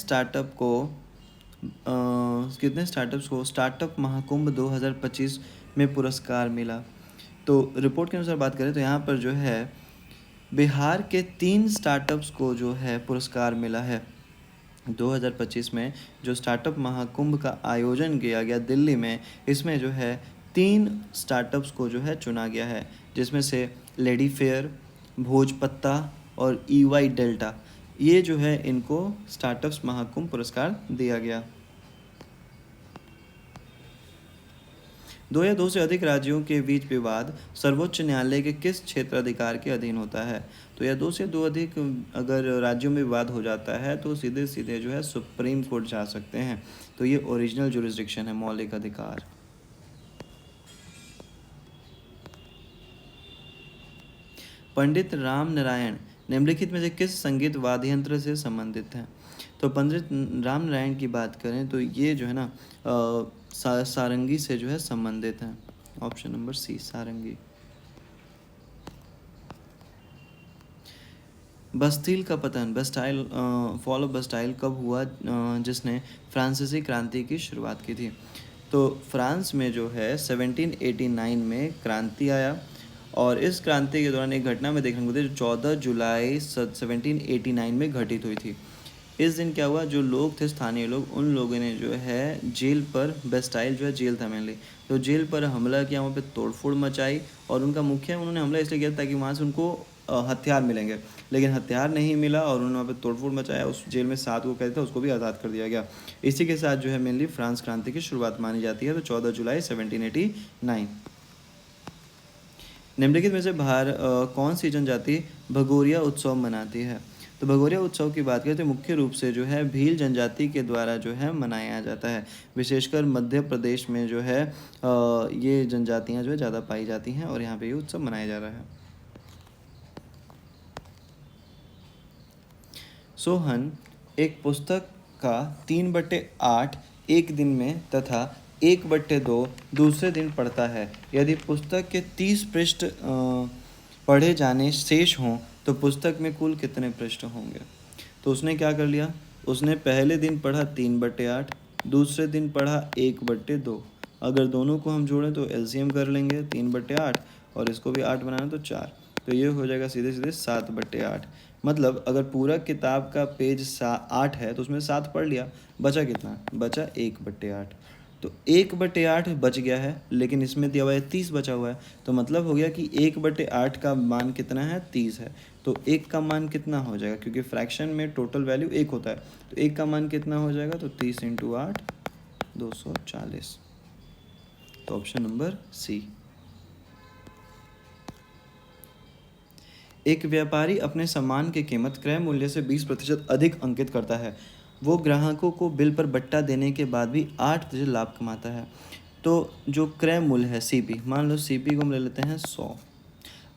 स्टार्टअप्स को स्टार्टअप महाकुंभ 2025 में पुरस्कार मिला? तो रिपोर्ट के अनुसार बात करें तो यहाँ पर जो है बिहार के 3 स्टार्टअप्स को जो है पुरस्कार मिला है 2025 में। जो स्टार्टअप महाकुंभ का आयोजन किया गया दिल्ली में, इसमें जो है 3 स्टार्टअप्स को जो है चुना गया है, जिसमें से लेडी फेयर, भोजपत्ता और EY डेल्टा, ये जो है इनको स्टार्टअप्स महाकुंभ पुरस्कार दिया गया। 2 या 2 से अधिक राज्यों के बीच विवाद सर्वोच्च न्यायालय के किस क्षेत्राधिकार के अधीन होता है? तो या 2 से 2 अधिक अगर राज्यों में विवाद हो जाता है तो सीधे सीधे जो है सुप्रीम कोर्ट जा सकते हैं। तो ये ओरिजिनल जुरिस्डिक्शन है, मौलिक अधिकार। पंडित राम नारायण निम्नलिखित में से किस संगीत वाद्य यंत्र से संबंधित है? तो पंडित रामनारायण की बात करें तो ये जो है ना सारंगी से जो है संबंधित है। ऑप्शन नंबर सी, सारंगी। बस्तील का पतन, बस्टाइल फॉल ऑफ बस्टाइल कब हुआ, जिसने फ्रांसीसी क्रांति की शुरुआत की थी? तो फ्रांस में जो है 1789 में क्रांति आया, और इस क्रांति के दौरान एक घटना में देखने को मिलती है जो 14 जुलाई 1789 में घटित हुई थी। इस दिन क्या हुआ, जो लोग थे स्थानीय लोग, उन लोगों ने जो है जेल पर, बेस्टाइल जो है जेल था मेनली, तो जेल पर हमला किया, वहाँ पे तोड़फोड़ मचाई, और उनका मुख्य उन्होंने हमला इसलिए किया ताकि वहाँ से उनको हथियार मिलेंगे, लेकिन हथियार नहीं मिला और उन्होंने वहाँ पे तोड़फोड़ मचाया। उस जेल में 7 को कैद था, उसको भी आज़ाद कर दिया गया। इसी के साथ जो है मेनली फ्रांस क्रांति की शुरुआत मानी जाती है, तो 14 जुलाई 1789। निम्नलिखित में से कौन सी जनजाति भगोरिया उत्सव मनाती है? तो भगोरिया उत्सव की बात करें तो मुख्य रूप से जो है भील जनजाति के द्वारा जो है मनाया जाता है। विशेषकर मध्य प्रदेश में जो है ये जनजातियाँ जो है ज़्यादा पाई जाती हैं, और यहाँ पे ये उत्सव मनाया जा रहा है। सोहन एक पुस्तक का 3/8 एक दिन में तथा 1/2 दूसरे दिन पढ़ता है। यदि पुस्तक के 30 पृष्ठ पढ़े जाने शेष हों तो पुस्तक में कुल कितने पृष्ठ होंगे? तो उसने क्या कर लिया, उसने पहले दिन पढ़ा 3/8, दूसरे दिन पढ़ा 1/2। अगर दोनों को हम जोड़ें तो एलसीएम कर लेंगे, 3/8 और इसको भी 8 बनाना तो 4, तो ये हो जाएगा सीधे सीधे 7/8। मतलब अगर पूरा किताब का पेज 8 है तो उसमें 7 पढ़ लिया, बचा कितना, बचा 1/8। तो 1/8 बच गया है, लेकिन इसमें दिया हुआ है 30 बचा हुआ है, तो मतलब हो गया कि 1/8 का मान कितना है, 30 है। तो 1 का मान कितना हो जाएगा, क्योंकि फ्रैक्शन में टोटल वैल्यू 1 होता है, तो 1 का मान कितना हो जाएगा, तो 30 × 8 240। तो ऑप्शन नंबर सी। एक व्यापारी अपने सामान की कीमत क्रय मूल्य से 20% अधिक अंकित करता है। वो ग्राहकों को बिल पर बट्टा देने के बाद भी 8% लाभ कमाता है। तो जो क्रय मूल्य है सीपी, मान लो सीपी को हम ले लेते हैं 100,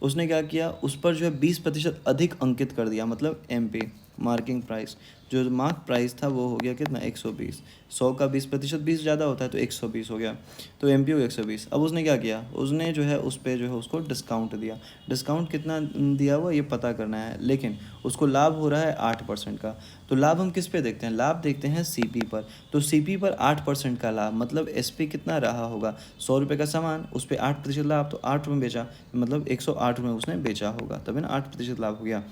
उसने क्या किया, उस पर जो है 20% अधिक अंकित कर दिया, मतलब एमपी मार्किंग प्राइस, जो मार्क प्राइस था वो हो गया कितना, 120। 100 का 20%, 20 ज़्यादा होता है तो 120 हो गया, तो एमपी हो 120। अब उसने क्या किया, उसने जो है उस पर जो है उसको डिस्काउंट दिया। डिस्काउंट कितना दिया हुआ ये पता करना है, लेकिन उसको लाभ हो रहा है 8% का। तो लाभ हम किस पे देखते हैं, लाभ देखते हैं सीपी पर। तो सीपी पर 8% का लाभ, मतलब एसपी कितना रहा होगा, 100 रुपये का सामान, उस पर 8% लाभ, तो 8 रुपये बेचा, मतलब 108 में उसने बेचा होगा, तभी ना 8% लाभ हो गया।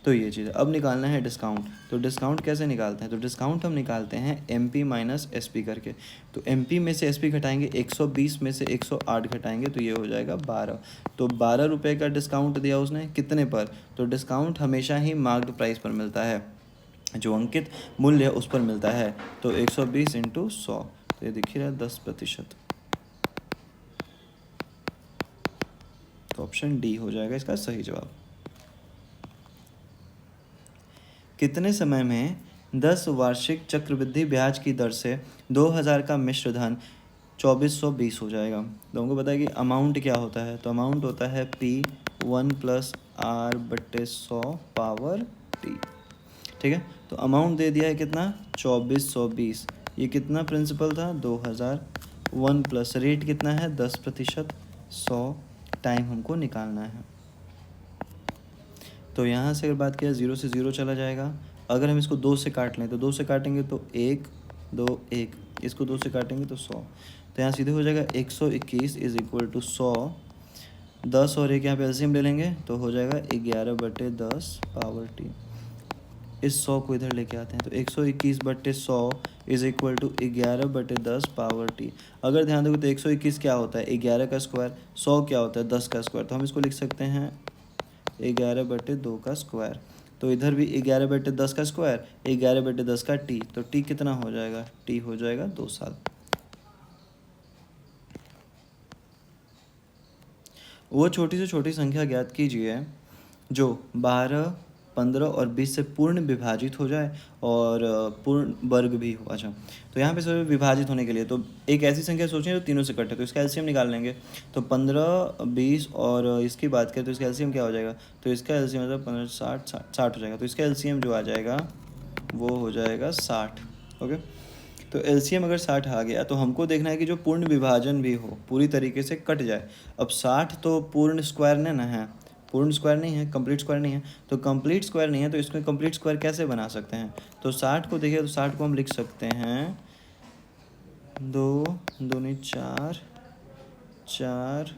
तो ये चीज़ अब निकालना है डिस्काउंट। तो डिस्काउंट कैसे निकालते हैं, तो डिस्काउंट हम निकालते हैं एमपी माइनस एसपी करके। तो एमपी में से एसपी घटाएंगे, 120 में से 108 घटाएंगे तो ये हो जाएगा 12। तो 12 रुपये का डिस्काउंट दिया उसने, कितने पर, तो डिस्काउंट हमेशा ही मार्क्ड प्राइस पर मिलता है, जो अंकित मूल्य है उस पर मिलता है। तो 120 × 100, तो ये दिख रहा है 10%। तो ऑप्शन डी हो जाएगा इसका सही जवाब। कितने समय में 10 वार्षिक चक्रवृद्धि ब्याज की दर से 2000 का मिश्र धन 2420 हो जाएगा? तो हमको पता है कि अमाउंट क्या होता है, तो अमाउंट होता है P1 + R/100 पावर T। ठीक है, तो अमाउंट दे दिया है कितना, 2420। ये कितना प्रिंसिपल था, 2000। 1 प्लस रेट कितना है, 10%, 100 टाइम हमको निकालना है। तो यहाँ से अगर बात किया 0 से 0 चला जाएगा। अगर हम इसको 2 से काट लें तो 2 से काटेंगे तो 1 2 1, इसको 2 से काटेंगे तो 100। तो यहाँ सीधे हो जाएगा 121 = 100। 10 और 1 यहाँ पे एलसीएम ले लेंगे तो हो जाएगा 11/10 पावर T। इस 100 को इधर लेके आते हैं तो 121/100 = 11/10 पावर T। अगर ध्यान दोगे तो 121 क्या होता है, 11 का स्क्वायर, 100 क्या होता है, 10 का स्क्वायर। तो हम इसको लिख सकते हैं 11/2 का स्क्वायर। तो इधर भी 11/10 का स्क्वायर, 11/10 का T, तो T कितना हो जाएगा, T हो जाएगा 2 साल। वो छोटी से छोटी संख्या ज्ञात कीजिए जो 12, 15 और 20 से पूर्ण विभाजित हो जाए और पूर्ण वर्ग भी हो। अच्छा, तो यहाँ पे सभी विभाजित होने के लिए तो एक ऐसी संख्या सोचें जो तीनों से कटे, तो इसका एलसीएम निकाल लेंगे। तो 15, 20 और इसकी बात करें तो इसका एलसीएम क्या हो जाएगा, तो इसका एलसीएम मतलब 15, 60 हो जाएगा। तो इसका एलसीएम जो आ जाएगा वो हो जाएगा 60। ओके, तो एलसीएम अगर 60 आ गया तो हमको देखना है कि जो पूर्ण विभाजन भी हो, पूरी तरीके से कट जाए। अब 60 तो पूर्ण स्क्वायर ने ना है, पूर्ण स्क्वायर नहीं है, कंप्लीट स्क्वायर नहीं है। तो कंप्लीट स्क्वायर नहीं है तो इसमें कंप्लीट स्क्वायर कैसे बना सकते हैं, तो 60 को देखिए, तो 60 को हम लिख सकते हैं 2 दूनी 4, 4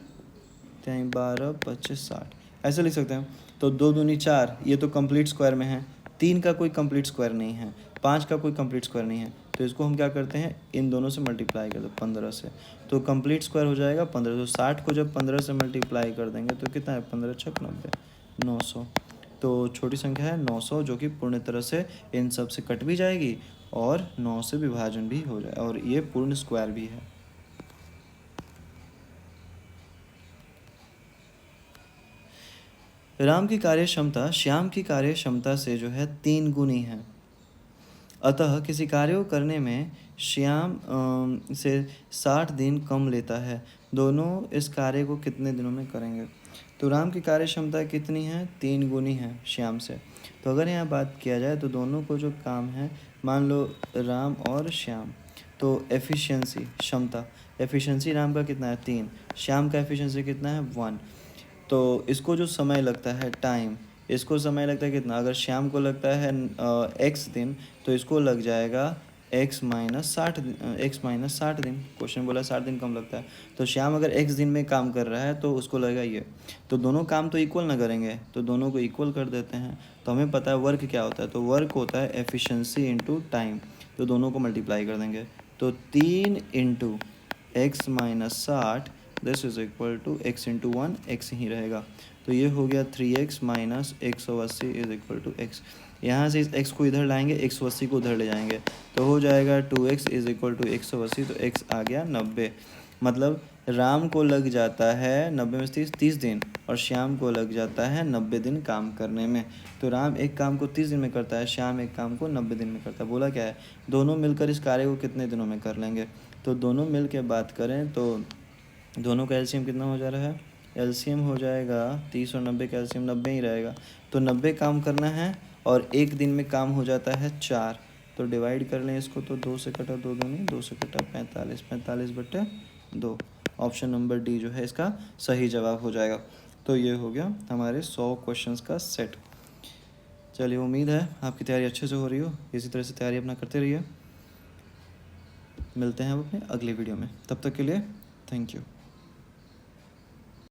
3 12 25 60, ऐसे लिख सकते हैं। तो 2 दूनी 4, ये तो कंप्लीट स्क्वायर में है। 3 का कोई कंप्लीट स्क्वायर नहीं है, 5 का कोई कंप्लीट स्क्वायर नहीं है। तो इसको हम क्या करते हैं, इन दोनों से मल्टीप्लाई कर दो 15 से, तो कंप्लीट स्क्वायर हो जाएगा 15। तो 60 को जब 15 से मल्टीप्लाई कर देंगे तो कितना है, 15 × 6 90, 900। तो छोटी संख्या है 900, जो कि पूर्ण तरह से इन सब से कट भी जाएगी और 9 से विभाजन भी हो जाए, और ये पूर्ण स्क्वायर भी है। राम की कार्य क्षमता श्याम की कार्य क्षमता से जो है 3 गुनी है। अतः किसी कार्य को करने में श्याम से 60 दिन कम लेता है। दोनों इस कार्य को कितने दिनों में करेंगे। तो राम की कार्य क्षमता कितनी है, 3 गुनी है श्याम से। तो अगर यहाँ बात किया जाए तो दोनों को जो काम है, मान लो राम और श्याम, तो एफिशिएंसी क्षमता, एफिशिएंसी राम का कितना है 3, श्याम का एफिशिएंसी कितना है 1। तो इसको जो समय लगता है टाइम, इसको समय लगता है कितना, अगर शाम को लगता है x दिन, तो इसको लग जाएगा x माइनस 60 दिन। क्वेश्चन बोला 60 दिन कम लगता है, तो श्याम अगर x दिन में काम कर रहा है तो उसको लगेगा ये। तो दोनों काम तो इक्वल ना करेंगे, तो दोनों को इक्वल कर देते हैं। तो हमें पता है वर्क क्या होता है, तो वर्क होता है एफिशिएंसी इंटू टाइम, तो दोनों को मल्टीप्लाई कर देंगे। तो 3 × x minus 60 this is equal to x into 1, x ही रहेगा। तो ये हो गया 3x minus 180 is equal to x। यहाँ से इस x को इधर लाएंगे, 180 को उधर ले जाएंगे, तो हो जाएगा 2x इज इक्वल टू 180। तो x आ गया 90। मतलब राम को लग जाता है 90 में 30 दिन, और श्याम को लग जाता है 90 दिन काम करने में। तो राम एक काम को 30 दिन में करता है, श्याम एक काम को 90 दिन में करता है। बोला क्या है, दोनों मिलकर इस कार्य को कितने दिनों में कर लेंगे। तो दोनों मिल के बात करें तो दोनों का एलसीएम कितना हो जा रहा है, एलसीएम हो जाएगा 30 और 90 का एलसीएम 90 ही रहेगा। तो 90 काम करना है और एक दिन में काम हो जाता है 4। तो डिवाइड कर लें इसको, तो 2 से कटा 2 दूनी 2 से कटा 45, 45/2। ऑप्शन नंबर डी जो है इसका सही जवाब हो जाएगा। तो ये हो गया हमारे 100 क्वेश्चंस का सेट। चलिए, उम्मीद है आपकी तैयारी अच्छे से हो रही हो, इसी तरह से तैयारी अपना करते रहिए। मिलते हैं हम अपने अगले वीडियो में, तब तक के लिए थैंक यू।